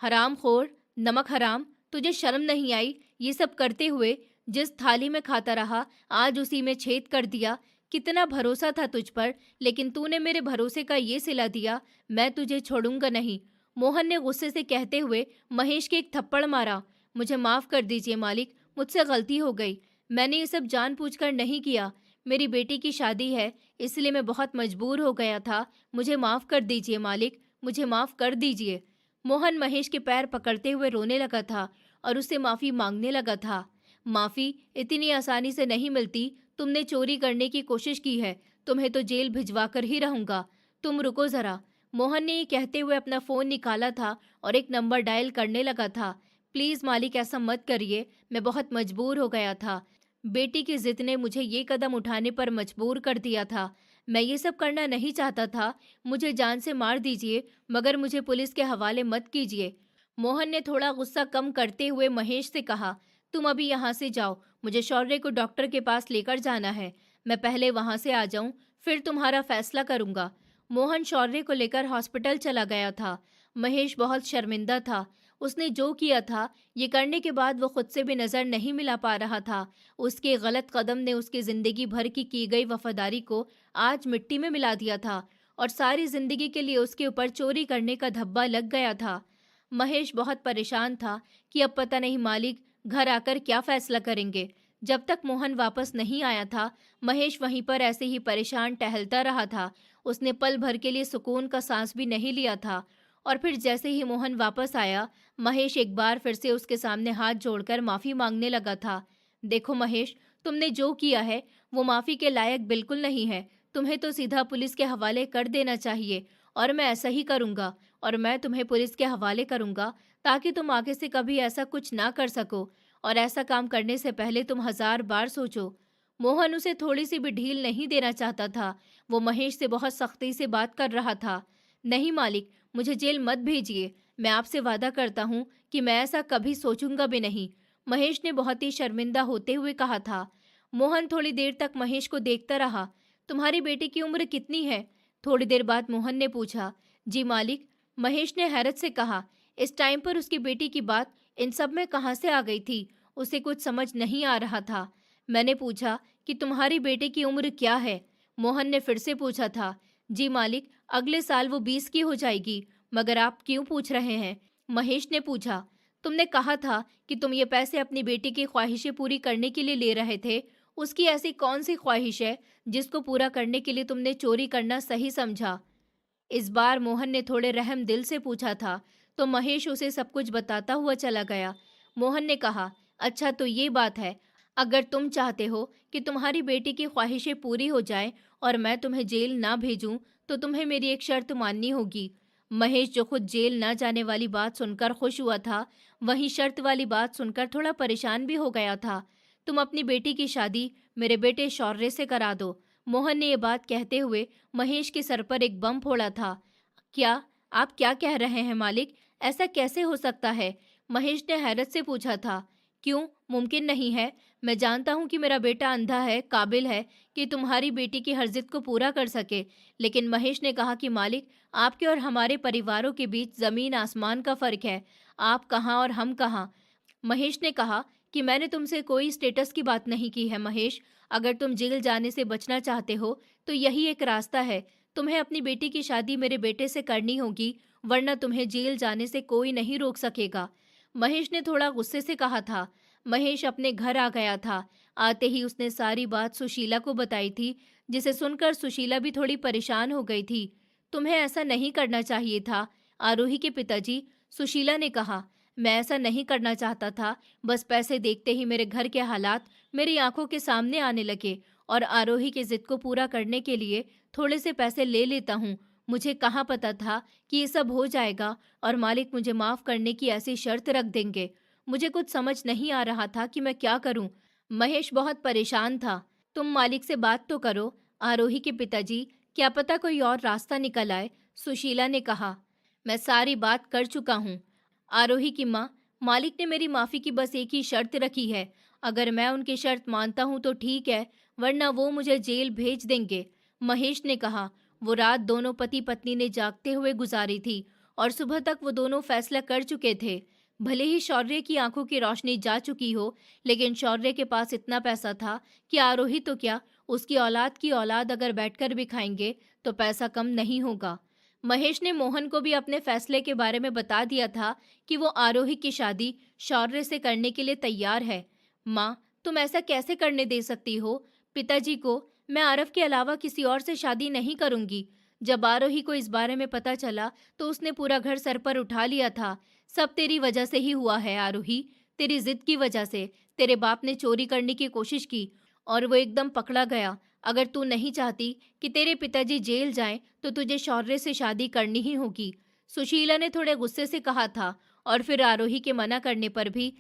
हरामखोर, नमक हराम, तुझे शर्म नहीं आई? ये सब करते हुए जिस थाली में खाता रहा, आज उसी में छेद कर दिया। कितना भरोसा था तुझ पर, लेकिन तूने मेरे भरोसे का ये सिला दिया। मैं तुझे छोड़ूंगा नहीं। मोहन ने गुस्से से कहते हुए महेश के एक थप्पड़ मारा। मुझे माफ कर दीजिए मालिक, मुझसे गलती हो गई। मैंने ये सब जानबूझकर नहीं किया। मेरी बेटी की शादी है, इसलिए मैं बहुत मजबूर हो गया था। मुझे माफ कर दीजिए मालिक, मुझे माफ कर दीजिए। मोहन महेश के पैर पकड़ते हुए रोने लगा था और उससे माफी मांगने लगा था। माफी इतनी आसानी से नहीं मिलती। तुमने चोरी करने की कोशिश की है, तुम्हें तो जेल भिजवा कर ही रहूंगा। तुम रुको जरा। मोहन ने ये कहते हुए अपना फोन निकाला था और एक नंबर डायल करने लगा था। प्लीज मालिक, ऐसा मत करिए, मैं बहुत मजबूर हो गया था। बेटी की जिद ने मुझे ये कदम उठाने पर मजबूर कर दिया था। मैं ये सब करना नहीं चाहता था। मुझे जान से मार दीजिए, मगर मुझे पुलिस के हवाले मत कीजिए। मोहन ने थोड़ा गुस्सा कम करते हुए महेश से कहा, तुम अभी यहाँ से जाओ, मुझे शौर्य को डॉक्टर के पास लेकर जाना है। मैं पहले वहाँ से आ जाऊँ, फिर तुम्हारा फैसला करूँगा। मोहन शौर्य को लेकर हॉस्पिटल चला गया था। महेश बहुत शर्मिंदा था। उसने जो किया था, ये करने के बाद वो खुद से भी नज़र नहीं मिला पा रहा था। उसके गलत कदम ने उसकी ज़िंदगी भर की गई वफादारी को आज मिट्टी में मिला दिया था और सारी ज़िंदगी के लिए उसके ऊपर चोरी करने का धब्बा लग गया था। महेश बहुत परेशान था कि अब पता नहीं मालिक घर आकर क्या फैसला करेंगे। जब तक मोहन वापस नहीं आया था, महेश वहीं पर ऐसे ही परेशान टहलता रहा था। उसने पल भर के लिए सुकून का सांस भी नहीं लिया था। और फिर जैसे ही मोहन वापस आया, महेश एक बार फिर से उसके सामने हाथ जोड़कर माफी मांगने लगा था। देखो महेश, तुमने जो किया है वो माफी के लायक बिल्कुल नहीं है। तुम्हें तो सीधा पुलिस के हवाले कर देना चाहिए और मैं ऐसा ही करूंगा। और मैं तुम्हें पुलिस के हवाले करूंगा ताकि तुम आगे से कभी ऐसा कुछ ना कर सको, और ऐसा काम करने से पहले तुम 1000 बार सोचो। मोहन उसे थोड़ी सी भी ढील नहीं देना चाहता था। वो महेश से बहुत सख्ती से बात कर रहा था। नहीं मालिक, मुझे जेल मत भेजिए। मैं आपसे वादा करता हूँ कि मैं ऐसा कभी सोचूंगा भी नहीं, महेश ने बहुत ही शर्मिंदा होते हुए कहा था। मोहन थोड़ी देर तक महेश को देखता रहा। तुम्हारी बेटी की उम्र कितनी है? थोड़ी देर बाद मोहन ने पूछा। जी मालिक, महेश ने हैरत से कहा। इस टाइम पर उसकी बेटी की बात इन सब में कहाँ से आ गई थी? उसे कुछ समझ नहीं आ रहा था। मैंने पूछा कि तुम्हारी बेटी की उम्र क्या है? मोहन ने फिर से पूछा था। जी मालिक, अगले साल वो 20 की हो जाएगी। मगर आप क्यों पूछ रहे हैं? महेश ने पूछा। तुमने कहा था कि तुम ये पैसे अपनी बेटी की ख्वाहिशें पूरी करने के लिए ले रहे थे। उसकी ऐसी कौन सी ख्वाहिश है जिसको पूरा करने के लिए तुमने चोरी करना सही समझा? इस बार मोहन ने थोड़े रहम दिल से पूछा था, तो महेश उसे सब कुछ बताता हुआ चला गया। मोहन ने कहा, अच्छा तो ये बात है। अगर तुम चाहते हो कि तुम्हारी बेटी की ख्वाहिशें पूरी हो जाएं और मैं तुम्हें जेल ना भेजूं, तो तुम्हें मेरी एक शर्त माननी होगी। महेश, जो खुद जेल ना जाने वाली बात सुनकर खुश हुआ था, वहीं शर्त वाली बात सुनकर थोड़ा परेशान भी हो गया था। तुम अपनी बेटी की शादी मेरे बेटे शौर्य से करा दो। मोहन ने ये बात कहते हुए महेश के सर पर एक बम फोड़ा था। क्या? आप क्या कह रहे हैं मालिक? ऐसा कैसे हो सकता है? महेश ने हैरत से पूछा था। क्यों मुमकिन नहीं है? मैं जानता हूँ कि मेरा बेटा अंधा है, काबिल है कि तुम्हारी बेटी की हर जिद को पूरा कर सके। लेकिन महेश ने कहा कि मालिक, आपके और हमारे परिवारों के बीच जमीन आसमान का फर्क है। आप कहाँ और हम कहाँ। महेश ने कहा कि मैंने तुमसे कोई स्टेटस की बात नहीं की है महेश। अगर तुम जेल जाने से बचना चाहते हो तो यही एक रास्ता है। तुम्हें अपनी बेटी की शादी मेरे बेटे से करनी होगी, वरना तुम्हें जेल जाने से कोई नहीं रोक सकेगा। महेश ने थोड़ा गुस्से से कहा था। महेश अपने घर आ गया था। आते ही उसने सारी बात सुशीला को बताई थी, जिसे सुनकर सुशीला भी थोड़ी परेशान हो गई थी। तुम्हें ऐसा नहीं करना चाहिए था, आरोही के पिताजी, सुशीला ने कहा। मैं ऐसा नहीं करना चाहता था, बस पैसे देखते ही मेरे घर के हालात मेरी आंखों के सामने आने लगे और आरोही की जिद को पूरा करने के लिए थोड़े से पैसे ले लेता हूँ। मुझे कहाँ पता था कि ये सब हो जाएगा और मालिक मुझे माफ़ करने की ऐसी शर्त रख देंगे। मुझे कुछ समझ नहीं आ रहा था कि मैं क्या करूँ। महेश बहुत परेशान था। तुम मालिक से बात तो करो। आरोही के पिताजी, क्या पता कोई और रास्ता निकल आए, सुशीला ने कहा। मैं सारी बात कर चुका हूँ। आरोही की माँ, मालिक ने मेरी माफ़ी की बस एक ही शर्त रखी है। अगर मैं उनकी शर्त मानता हूँ तो ठीक है, वरना वो मुझे जेल भेज देंगे। महेश ने कहा। वो रात दोनों पति पत्नी ने जागते हुए गुजारी थी और सुबह तक वो दोनों फैसला कर चुके थे। भले ही शौर्य की आंखों की रोशनी जा चुकी हो, लेकिन शौर्य के पास इतना पैसा था कि आरोही तो क्या, उसकी औलाद की औलाद अगर बैठकर भी खाएंगे तो पैसा कम नहीं होगा। महेश ने मोहन को भी अपने फैसले के बारे में बता दिया था कि वो आरोही की शादी शौर्य से करने के लिए तैयार है। माँ, तुम ऐसा कैसे करने दे सकती हो पिताजी को? मैं आरव के अलावा किसी और से शादी नहीं करूंगी। जब आरोही को इस बारे में पता चला तो उसने पूरा घर सर पर उठा लिया था। सब तेरी वजह से ही हुआ है आरोही, तेरी जिद की वजह से। तेरे बाप ने चोरी करने की कोशिश की और वो एकदम पकड़ा गया। अगर तू नहीं चाहती कि तेरे पिताजी जेल जाएं तो तुझे शौर्य से शादी करनी ही होगी, सुशीला ने थोड़े गुस्से से कहा था। और फिर आरोही के मना करने पर भी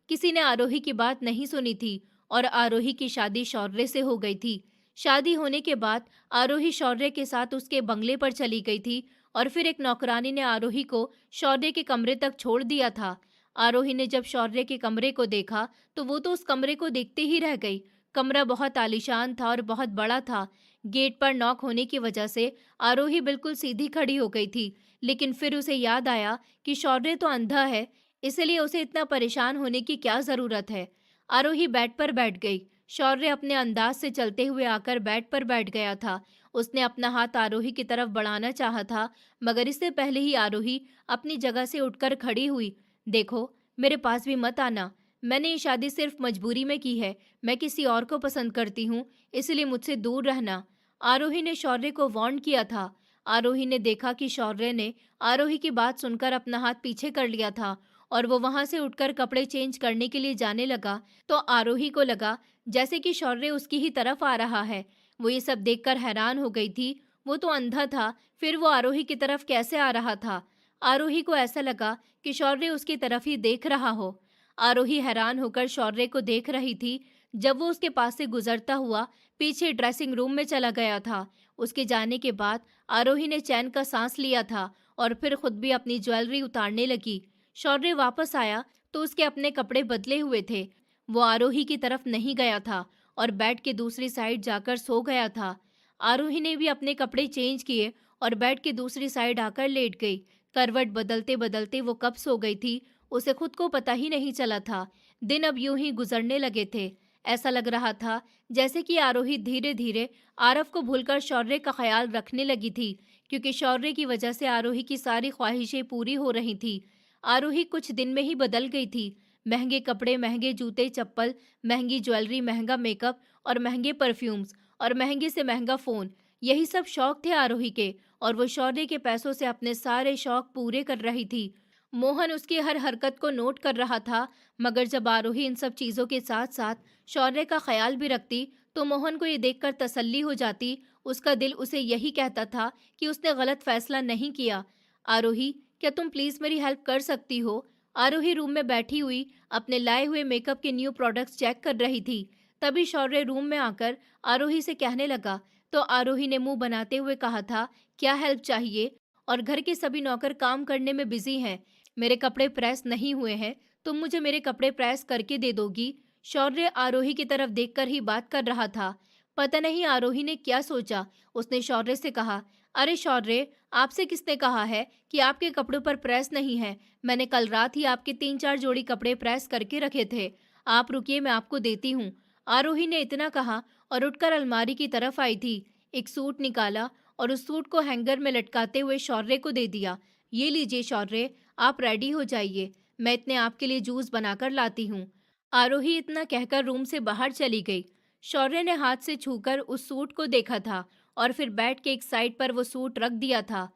किसी ने आरोही की बात नहीं सुनी थी और आरोही की शादी शौर्य से हो गई थी। शादी होने के बाद आरोही शौर्य के साथ उसके बंगले पर चली गई थी और फिर एक नौकरानी ने आरोही को शौर्य के कमरे तक छोड़ दिया था। आरोही ने जब शौर्य के कमरे को देखा तो वो तो उस कमरे को देखते ही रह गई। कमरा बहुत आलीशान था और बहुत बड़ा था। गेट पर नॉक होने की वजह से आरोही बिल्कुल सीधी खड़ी हो गई थी, लेकिन फिर उसे याद आया कि शौर्य तो अंधा है, इसलिए उसे इतना परेशान होने की क्या जरूरत है। आरोही बेड पर बैठ गई। शौर्य अपने अंदाज से चलते हुए आकर बेड पर बैठ गया था। उसने अपना हाथ आरोही की तरफ बढ़ाना चाहा था, मगर इससे पहले ही आरोही अपनी जगह से उठकर खड़ी हुई। देखो, मेरे पास भी मत आना। मैंने ये शादी सिर्फ मजबूरी में की है। मैं किसी और को पसंद करती हूँ, इसलिए मुझसे दूर रहना। आरोही ने शौर्य को वार्न किया था। आरोही ने देखा कि शौर्य ने आरोही की बात सुनकर अपना हाथ पीछे कर लिया था और वो वहां से उठकर कपड़े चेंज करने के लिए जाने लगा तो आरोही को लगा जैसे कि शौर्य उसकी ही तरफ आ रहा है। वो ये सब देखकर हैरान हो गई थी। वो तो अंधा था, फिर वो आरोही की तरफ कैसे आ रहा था? आरोही को ऐसा लगा कि शौर्य उसकी तरफ ही देख रहा हो। आरोही हैरान होकर शौर्य को देख रही थी। जब वो उसके पास से गुजरता हुआ पीछे ड्रेसिंग रूम में चला गया था, उसके जाने के बाद आरोही ने चैन का सांस लिया था और फिर खुद भी अपनी ज्वेलरी उतारने लगी। शौर्य वापस आया तो उसके अपने कपड़े बदले हुए थे। वो आरोही की तरफ नहीं गया था और बेड के दूसरी साइड जाकर सो गया था। आरोही ने भी अपने कपड़े चेंज किए और बेड की दूसरी साइड आकर लेट गई। करवट बदलते बदलते वो कब सो गई थी, उसे खुद को पता ही नहीं चला था। दिन अब यूं ही गुजरने लगे थे। ऐसा लग रहा था जैसे कि आरोही धीरे धीरे आरव को भूलकर शौर्य का ख्याल रखने लगी थी, क्योंकि शौर्य की वजह से आरोही की सारी ख्वाहिशें पूरी हो रही थी। आरोही कुछ दिन में ही बदल गई थी। महंगे कपड़े, महंगे जूते चप्पल, महंगी ज्वेलरी, महंगा मेकअप और महंगे परफ्यूम्स और महंगे से महंगा फोन, यही सब शौक थे आरोही के और वो शौर्य के पैसों से अपने सारे शौक पूरे कर रही थी। मोहन उसकी हर हरकत को नोट कर रहा था, मगर जब आरोही इन सब चीजों के साथ साथ शौर्य का ख्याल भी रखती तो मोहन को ये देखकर तसल्ली हो जाती। उसका दिल उसे यही कहता था कि उसने गलत फैसला नहीं किया। आरोही, क्या तुम प्लीज मेरी हेल्प कर सकती हो? आरोही रूम में बैठी हुई अपने लाए हुए मेकअप के न्यू प्रोडक्ट्स चेक कर रही थी। तभी शौर्य रूम में आकर आरोही से कहने लगा तो आरोही ने मुंह बनाते हुए कहा था, क्या हेल्प चाहिए? और घर के सभी नौकर काम करने में बिजी हैं। मेरे कपड़े प्रेस नहीं हुए हैं, तुम मुझे मेरे कपड़े प्रेस करके दे दोगी? शौर्य आरोही की तरफ देखकर ही बात कर रहा था। पता नहीं आरोही ने क्या सोचा। उसने शौर्य से कहा, अरे शौर्य, आपसे किसने कहा है कि आपके कपड़ों पर प्रेस नहीं है? मैंने कल रात ही आपके 3-4 जोड़ी कपड़े प्रेस करके रखे थे। आप रुकिए, मैं आपको देती हूँ। आरोही ने इतना कहा और उठकर अलमारी की तरफ आई थी। एक सूट निकाला और उस सूट को हैंगर में लटकाते हुए शौर्य को दे दिया। ये लीजिए शौर्य, आप रेडी हो जाइए, मैं इतने आपके लिए जूस बनाकर लाती हूँ। आरोही इतना कहकर रूम से बाहर चली गई। शौर्य ने हाथ से छूकर उस सूट को देखा था और फिर बेड के एक साइड पर वो सूट रख दिया था।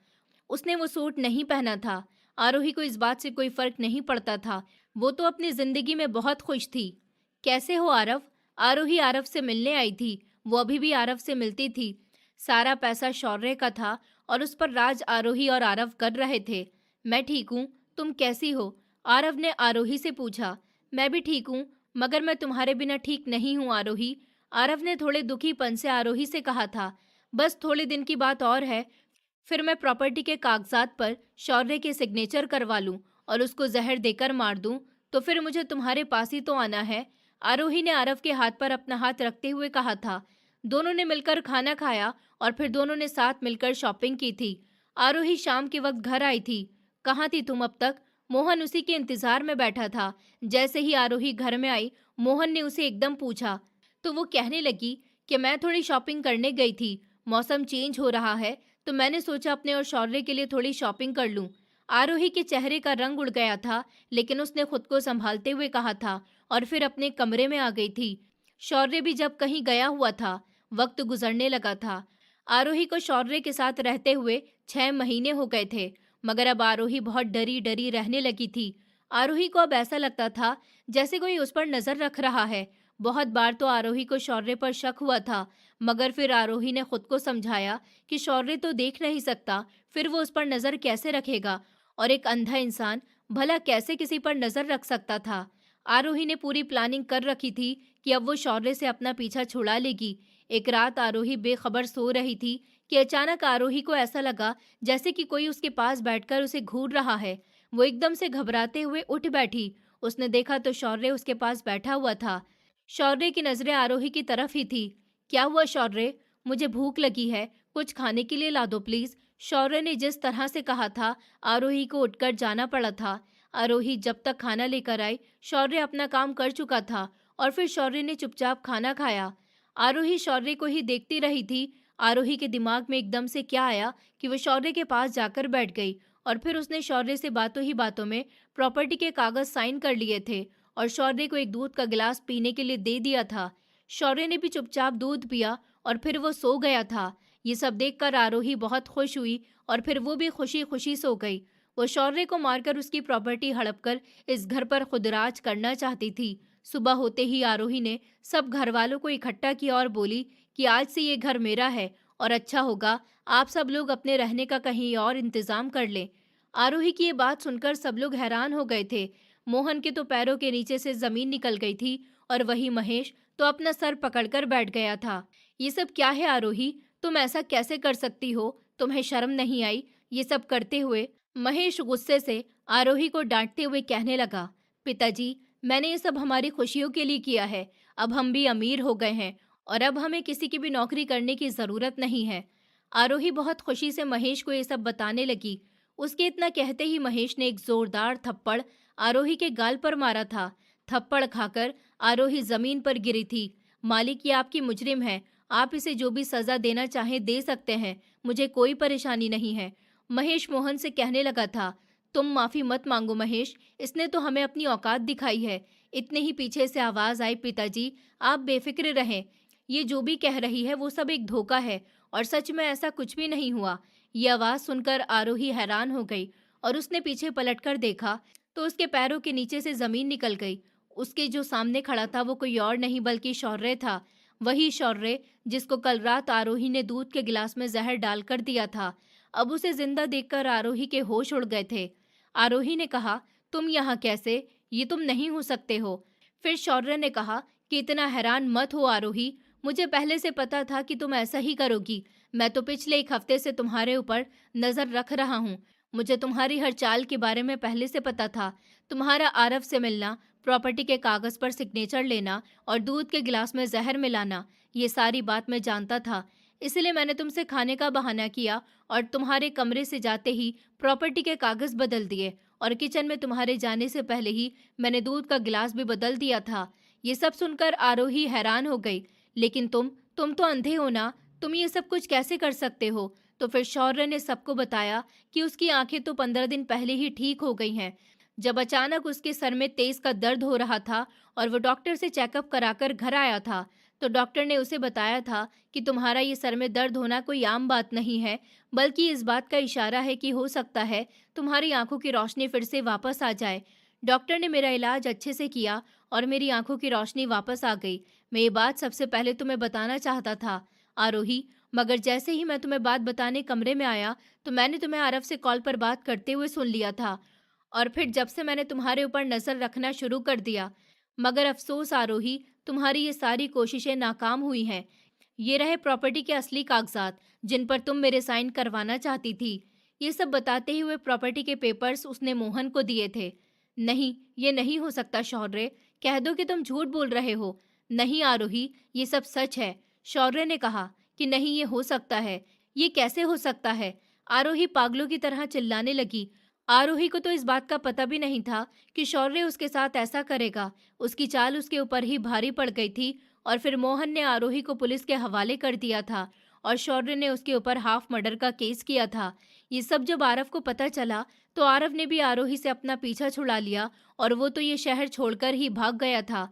उसने वो सूट नहीं पहना था। आरोही को इस बात से कोई फर्क नहीं पड़ता था। वो तो अपनी जिंदगी में बहुत खुश थी। कैसे हो आरव? आरोही आरव से मिलने आई थी। वो अभी भी आरव से मिलती थी। सारा पैसा शौर्य का था और उस पर राज आरोही और आरव कर रहे थे। मैं ठीक हूँ, तुम कैसी हो? आरव ने आरोही से पूछा। मैं भी ठीक हूँ, मगर मैं तुम्हारे बिना ठीक नहीं हूँ आरोही। आरव ने थोड़े दुखीपन से आरोही से कहा था। बस थोड़े दिन की बात और है, फिर मैं प्रॉपर्टी के कागजात पर शौर्य के सिग्नेचर करवा लूं और उसको जहर देकर मार दूं, तो फिर मुझे तुम्हारे पास ही तो आना है। आरोही ने आरव के हाथ पर अपना हाथ रखते हुए कहा था। दोनों ने मिलकर खाना खाया और फिर दोनों ने साथ मिलकर शॉपिंग की थी। आरोही शाम के वक्त घर आई थी। कहाँ थी तुम अब तक? मोहन उसी के इंतजार में बैठा था। जैसे ही आरोही घर में आई, मोहन ने उसे एकदम पूछा, तो वो कहने लगी कि मैं थोड़ी शॉपिंग करने गई थी। मौसम चेंज हो रहा है, तो मैंने सोचा अपने और शौर्य के लिए थोड़ी शॉपिंग कर लूं। आरोही के चेहरे का रंग उड़ गया था, लेकिन उसने खुद को संभालते हुए कहा था और फिर अपने कमरे में आ गई थी। शौर्य भी जब कहीं गया हुआ था, वक्त गुजरने लगा था। आरोही को शौर्य के साथ रहते हुए 6 महीने हो गए थे, मगर अब आरोही बहुत डरी डरी रहने लगी थी। आरोही को अब ऐसा लगता था जैसे कोई उस पर नजर रख रहा है। बहुत बार तो आरोही को शौर्य पर शक हुआ था, मगर फिर आरोही ने खुद को समझाया कि शौर्य तो देख नहीं सकता, फिर वो उस पर नजर कैसे रखेगा, और एक अंधा इंसान भला कैसे किसी पर नजर रख सकता था। आरोही ने पूरी प्लानिंग कर रखी थी कि अब वो शौर्य से अपना पीछा छुड़ा लेगी। एक रात आरोही बेखबर सो रही थी कि अचानक आरोही को ऐसा लगा जैसे कि कोई उसके पास बैठकर उसे घूर रहा है। वो एकदम से घबराते हुए उठ बैठी। उसने देखा तो शौर्य उसके पास बैठा हुआ था। शौर्य की नजरें आरोही की तरफ ही थी। क्या हुआ शौर्य? मुझे भूख लगी है, कुछ खाने के लिए ला दो प्लीज। शौर्य ने जिस तरह से कहा था, आरोही को उठकर जाना पड़ा था। आरोही जब तक खाना लेकर आई, शौर्य अपना काम कर चुका था और फिर शौर्य ने चुपचाप खाना खाया। आरोही शौर्य को ही देखती रही थी। आरोही के दिमाग में एकदम से क्या आया कि वो शौर्य के पास जाकर बैठ गई और फिर उसने शौर्य से बातों ही बातों में प्रॉपर्टी के कागज साइन कर लिए थे और शौर्य को एक दूध का गिलास पीने के लिए दे दिया था। शौर्य ने भी चुपचाप दूध पिया और फिर वो सो गया था। ये सब देखकर आरोही बहुत खुश हुई और फिर वो भी खुशी खुशी सो गई। वो शौर्य को मारकर उसकी प्रॉपर्टी हड़प कर इस घर पर खुद राज करना चाहती थी। सुबह होते ही आरोही ने सब घर वालों को इकट्ठा किया और बोली कि आज से ये घर मेरा है और अच्छा होगा आप सब लोग अपने रहने का कहीं और इंतजाम कर लें। आरोही की ये बात सुनकर सब लोग हैरान हो गए थे। मोहन के तो पैरों के नीचे से जमीन निकल गई थी और वही महेश तो अपना सर पकड़कर बैठ गया था। ये सब क्या है आरोही? तुम ऐसा कैसे कर सकती हो? तुम्हें शर्म नहीं आई ये सब करते हुए? महेश गुस्से से आरोही को डांटते हुए कहने लगा, पिताजी, मैंने ये सब हमारी खुशियों के लिए किया है। अब हम भी अमीर हो गए हैं और अब हमें किसी की भी नौकरी करने की जरूरत नहीं है। आरोही बहुत खुशी से महेश को ये सब बताने लगी। उसके इतना कहते ही महेश ने एक जोरदार थप्पड़ आरोही के गाल पर मारा था। थप्पड़ खाकर आरोही जमीन पर गिरी थी। मालिक, ये आपकी मुजरिम है, आप इसे जो भी सजा देना चाहें दे सकते हैं, मुझे कोई परेशानी नहीं है। महेश मोहन से कहने लगा था, तुम माफी मत मांगो महेश, इसने तो हमें अपनी औकात दिखाई है। इतने ही पीछे से आवाज आई, पिताजी आप बेफिक्र रहें, ये जो भी कह रही है वो सब एक धोखा है और सच में ऐसा कुछ भी नहीं हुआ। ये आवाज सुनकर आरोही हैरान हो गई और उसने पीछे पलटकर देखा तो उसके पैरों के नीचे से जमीन निकल गई। उसके जो सामने खड़ा था वो कोई और नहीं बल्कि शौर्य था। वही शौर्य जिसको कल रात आरोही ने दूध के गिलास में जहर डालकर दिया था। अब उसे जिंदा देखकर आरोही के होश उड़ गए थे। आरोही ने कहा, तुम यहाँ कैसे? ये तुम नहीं हो सकते हो। फिर शौर्य ने कहा कि इतना हैरान मत हो आरोही, मुझे पहले से पता था कि तुम ऐसा ही करोगी। मैं तो पिछले 1 हफ्ते से तुम्हारे ऊपर नजर रख रहा हूँ। मुझे तुम्हारी हर चाल के बारे में पहले से पता था। तुम्हारा आरव से मिलना, प्रॉपर्टी के कागज पर सिग्नेचर लेना और दूध के गिलास में जहर मिलाना, ये सारी बात मैं जानता था। इसलिए मैंने तुमसे खाने का बहाना किया और तुम्हारे कमरे से जाते ही प्रॉपर्टी के कागज बदल दिए और किचन में तुम्हारे जाने से पहले ही मैंने दूध का गिलास भी बदल दिया था। ये सब सुनकर आरोही हैरान हो गई। लेकिन तुम तो अंधे हो ना, तुम ये सब कुछ कैसे कर सकते हो? तो फिर शौर्य ने सबको बताया कि उसकी आंखें तो 15 दिन पहले ही ठीक हो गई हैं। जब अचानक उसके सर में तेज का दर्द हो रहा था और वो डॉक्टर से चेकअप कराकर घर आया था, तो डॉक्टर ने उसे बताया था कि तुम्हारा ये सर में दर्द होना कोई आम बात नहीं है, बल्कि इस बात का इशारा है कि हो सकता है तुम्हारी आंखों की रोशनी फिर से वापस आ जाए। डॉक्टर ने मेरा इलाज अच्छे से किया और मेरी आंखों की रोशनी वापस आ गई। मैं ये बात सबसे पहले तुम्हें बताना चाहता था, आरोही, मगर जैसे ही मैं तुम्हें बात बताने कमरे में आया तो मैंने तुम्हें आरव से कॉल पर बात करते हुए सुन लिया था, और फिर जब से मैंने तुम्हारे ऊपर नजर रखना शुरू कर दिया। मगर अफसोस आरोही, तुम्हारी ये सारी कोशिशें नाकाम हुई हैं। ये रहे प्रॉपर्टी के असली कागजात जिन पर तुम मेरे साइन करवाना चाहती थी। ये सब बताते ही हुए प्रॉपर्टी के पेपर्स उसने मोहन को दिए थे। नहीं, ये नहीं हो सकता शौर्य, कह दो कि तुम झूठ बोल रहे हो। नहीं आरोही, ये सब सच है। शौर्य ने कहा कि नहीं, ये हो सकता है। ये कैसे हो सकता है? आरोही पागलों की तरह चिल्लाने लगी। आरोही को तो इस बात का पता भी नहीं था कि शौर्य उसके साथ ऐसा करेगा। उसकी चाल उसके ऊपर ही भारी पड़ गई थी, और फिर मोहन ने आरोही को पुलिस के हवाले कर दिया था और शौर्य ने उसके ऊपर हाफ मर्डर का केस किया था। ये सब जब आरव को पता चला तो आरव ने भी आरोही से अपना पीछा छुड़ा लिया, और वो तो ये शहर छोड़कर ही भाग गया था।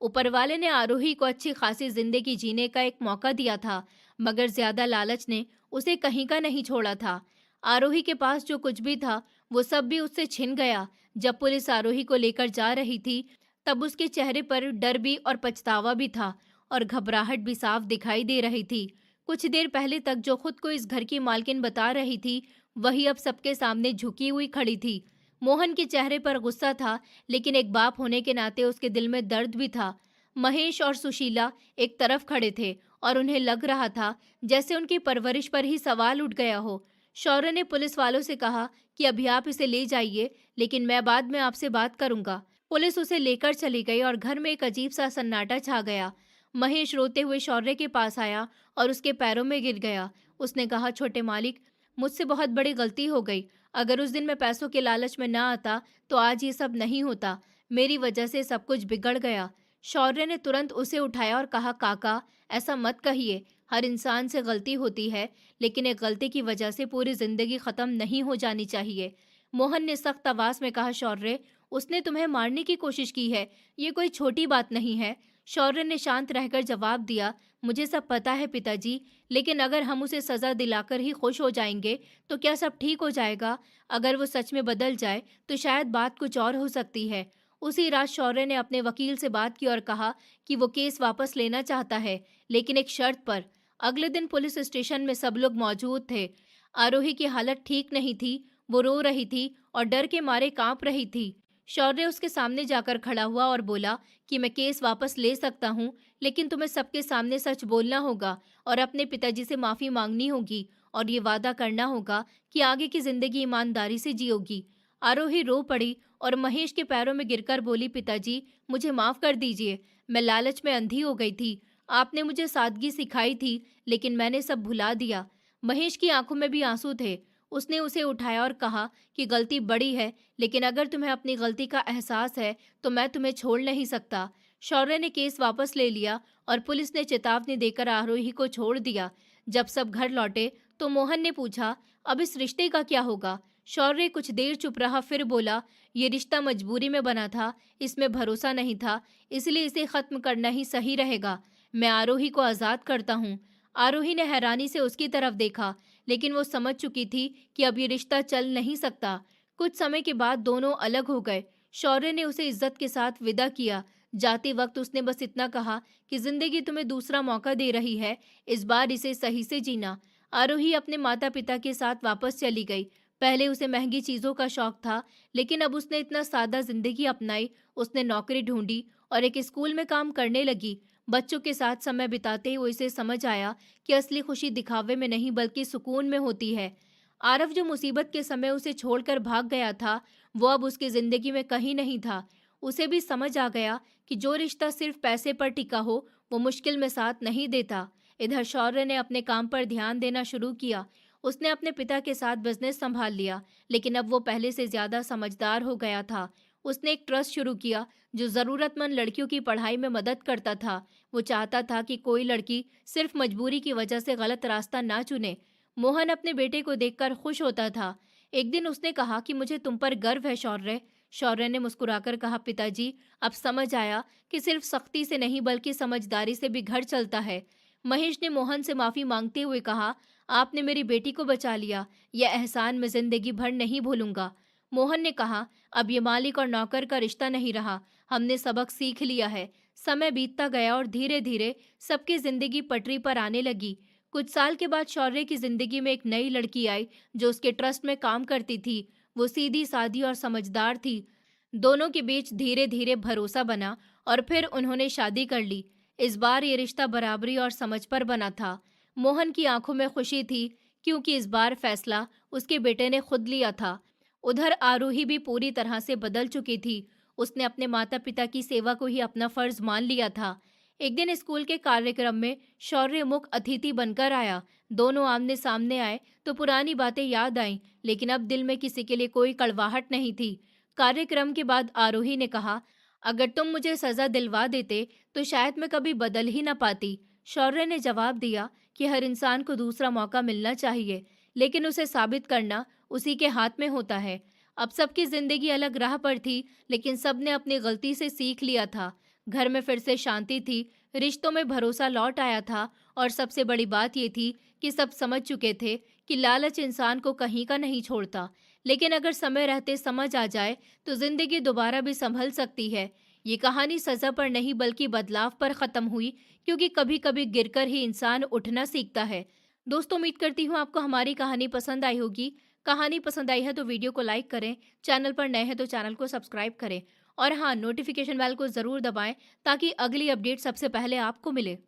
ऊपर वाले ने आरोही को अच्छी खासी जिंदगी जीने का एक मौका दिया था, मगर ज्यादा लालच ने उसे कहीं का नहीं छोड़ा था। आरोही के पास जो कुछ भी था वो सब भी उससे छिन गया। जब पुलिस आरोही को लेकर जा रही थी तब उसके चेहरे पर डर भी और पछतावा भी था, और घबराहट भी साफ दिखाई दे रही थी। कुछ देर पहले तक जो खुद को इस घर की मालकिन बता रही थी, वही अब सबके सामने झुकी हुई खड़ी थी। मोहन के चेहरे पर गुस्सा था, लेकिन एक बाप होने के नाते उसके दिल में दर्द भी था। महेश और सुशीला एक तरफ खड़े थे और उन्हें लग रहा था जैसे उनकी परवरिश पर ही सवाल उठ गया हो। शौर्य ने पुलिस वालों से कहा कि अभी आप इसे ले जाइए, लेकिन मैं बाद में आपसे बात करूंगा। पुलिस उसे लेकर चली गई और घर में एक अजीब सा सन्नाटा छा गया। महेश रोते हुए शौर्य के पास आया और उसके पैरों में गिर गया। उसने कहा, छोटे मालिक, मुझसे बहुत बड़ी गलती हो गई। अगर उस दिन मैं पैसों के लालच में ना आता तो आज ये सब नहीं होता। मेरी वजह से सब कुछ बिगड़ गया। शौर्य ने तुरंत उसे उठाया और कहा, काका, ऐसा मत कहिए। हर इंसान से गलती होती है, लेकिन एक गलती की वजह से पूरी जिंदगी खत्म नहीं हो जानी चाहिए। मोहन ने सख्त आवाज में कहा, शौर्य, उसने तुम्हें मारने की कोशिश की है, ये कोई छोटी बात नहीं है। शौर्य ने शांत रहकर जवाब दिया, मुझे सब पता है पिताजी, लेकिन अगर हम उसे सजा दिलाकर ही खुश हो जाएंगे तो क्या सब ठीक हो जाएगा? अगर वो सच में बदल जाए तो शायद बात कुछ और हो सकती है। उसी रात शौर्य ने अपने वकील से बात की और कहा कि वो केस वापस लेना चाहता है, लेकिन एक शर्त पर। अगले दिन पुलिस स्टेशन में सब लोग मौजूद थे। आरोही की हालत ठीक नहीं थी, वो रो रही थी और डर के मारे कांप रही थी। शौर्य उसके सामने जाकर खड़ा हुआ और बोला कि मैं केस वापस ले सकता हूँ, लेकिन तुम्हें सबके सामने सच बोलना होगा और अपने पिताजी से माफी मांगनी होगी, और ये वादा करना होगा कि आगे की जिंदगी ईमानदारी से जियोगी। आरोही रो पड़ी और महेश के पैरों में गिरकर बोली, पिताजी, मुझे माफ कर दीजिए। मैं लालच में अंधी हो गई थी। आपने मुझे सादगी सिखाई थी, लेकिन मैंने सब भुला दिया। महेश की आंखों में भी आंसू थे। उसने उसे उठाया और कहा कि गलती बड़ी है, लेकिन अगर तुम्हें अपनी गलती का एहसास है तो मैं तुम्हें छोड़ नहीं सकता। शौर्य ने केस वापस ले लिया और पुलिस ने चेतावनी देकर आरोही को छोड़ दिया। जब सब घर लौटे तो मोहन ने पूछा, अब इस रिश्ते का क्या होगा? शौर्य कुछ देर चुप रहा, फिर बोला, ये रिश्ता मजबूरी में बना था, इसमें भरोसा नहीं था, इसलिए इसे खत्म करना ही सही रहेगा। मैं आरोही को आजाद करता हूँ। आरोही ने हैरानी से उसकी तरफ देखा, लेकिन वो समझ चुकी थी कि अब ये रिश्ता चल नहीं सकता। कुछ समय के बाद दोनों अलग हो गए। शौर्य ने उसे इज्जत के साथ विदा किया। जाते वक्त उसने बस इतना कहा कि जिंदगी तुम्हें दूसरा मौका दे रही है, इस बार इसे सही से जीना। आरोही अपने माता पिता के साथ वापस चली गई। पहले उसे महंगी चीजों का शौक था, लेकिन अब उसने इतना सादा जिंदगी अपनाई। उसने नौकरी ढूंढी और एक स्कूल में काम करने लगी। बच्चों के साथ समय बिताते हुए इसे समझ आया कि असली खुशी दिखावे में नहीं बल्कि सुकून में होती है। आरव जो मुसीबत के समय उसे छोड़कर भाग गया था, वो अब उसकी जिंदगी में कहीं नहीं था। उसे भी समझ आ गया कि जो रिश्ता सिर्फ पैसे पर टिका हो वो मुश्किल में साथ नहीं देता। इधर शौर्य ने अपने काम पर ध्यान देना शुरू किया। उसने अपने पिता के साथ बिजनेस संभाल लिया, लेकिन अब वो पहले से ज्यादा समझदार हो गया था। उसने एक ट्रस्ट शुरू किया जो जरूरतमंद लड़कियों की पढ़ाई में मदद करता था। वो चाहता था कि कोई लड़की सिर्फ मजबूरी की वजह से गलत रास्ता ना चुने। मोहन अपने बेटे को देखकर खुश होता था। एक दिन उसने कहा कि मुझे तुम पर गर्व है शौर्य। शौर्य ने मुस्कुराकर कहा, पिताजी, अब समझ आया कि सिर्फ सख्ती से नहीं बल्कि समझदारी से भी घर चलता है। महेश ने मोहन से माफी मांगते हुए कहा, आपने मेरी बेटी को बचा लिया, यह एहसान मैं जिंदगी भर नहीं भूलूंगा। मोहन ने कहा, अब ये मालिक और नौकर का रिश्ता नहीं रहा, हमने सबक सीख लिया है। समय बीतता गया और धीरे धीरे सबकी जिंदगी पटरी पर आने लगी। कुछ साल के बाद शौर्य की जिंदगी में एक नई लड़की आई जो उसके ट्रस्ट में काम करती थी। वो सीधी सादी और समझदार थी। दोनों के बीच धीरे धीरे भरोसा बना और फिर उन्होंने शादी कर ली। इस बार ये रिश्ता बराबरी और समझ पर बना था। मोहन की आंखों में खुशी थी क्योंकि इस बार फैसला उसके बेटे ने खुद लिया था। उधर आरूही भी पूरी तरह से बदल चुकी थी। उसने अपने माता पिता की सेवा को ही अपना फर्ज मान लिया था। एक दिन स्कूल के कार्यक्रम में शौर्य मुख्य अतिथि बनकर आया। दोनों आमने सामने आए तो पुरानी बातें याद आईं, लेकिन अब दिल में किसी के लिए कोई कड़वाहट नहीं थी। कार्यक्रम के बाद आरोही ने कहा, अगर तुम मुझे सजा दिलवा देते तो शायद मैं कभी बदल ही ना पाती। शौर्य ने जवाब दिया कि हर इंसान को दूसरा मौका मिलना चाहिए, लेकिन उसे साबित करना उसी के हाथ में होता है। अब सबकी जिंदगी अलग राह पर थी, लेकिन सबने अपनी गलती से सीख लिया था। घर में फिर से शांति थी, रिश्तों में भरोसा लौट आया था और सबसे बड़ी बात ये थी कि सब समझ चुके थे कि लालच इंसान को कहीं का नहीं छोड़ता, लेकिन अगर समय रहते समझ आ जाए तो जिंदगी दोबारा भी संभल सकती है। ये कहानी सजा पर नहीं बल्कि बदलाव पर खत्म हुई, क्योंकि कभी कभी गिरकर ही इंसान उठना सीखता है। दोस्तों, उम्मीद करती हूँ आपको हमारी कहानी पसंद आई होगी। कहानी पसंद आई है तो वीडियो को लाइक करें, चैनल पर नए हैं तो चैनल को सब्सक्राइब करें और हाँ, नोटिफिकेशन बेल को ज़रूर दबाएं ताकि अगली अपडेट सबसे पहले आपको मिले।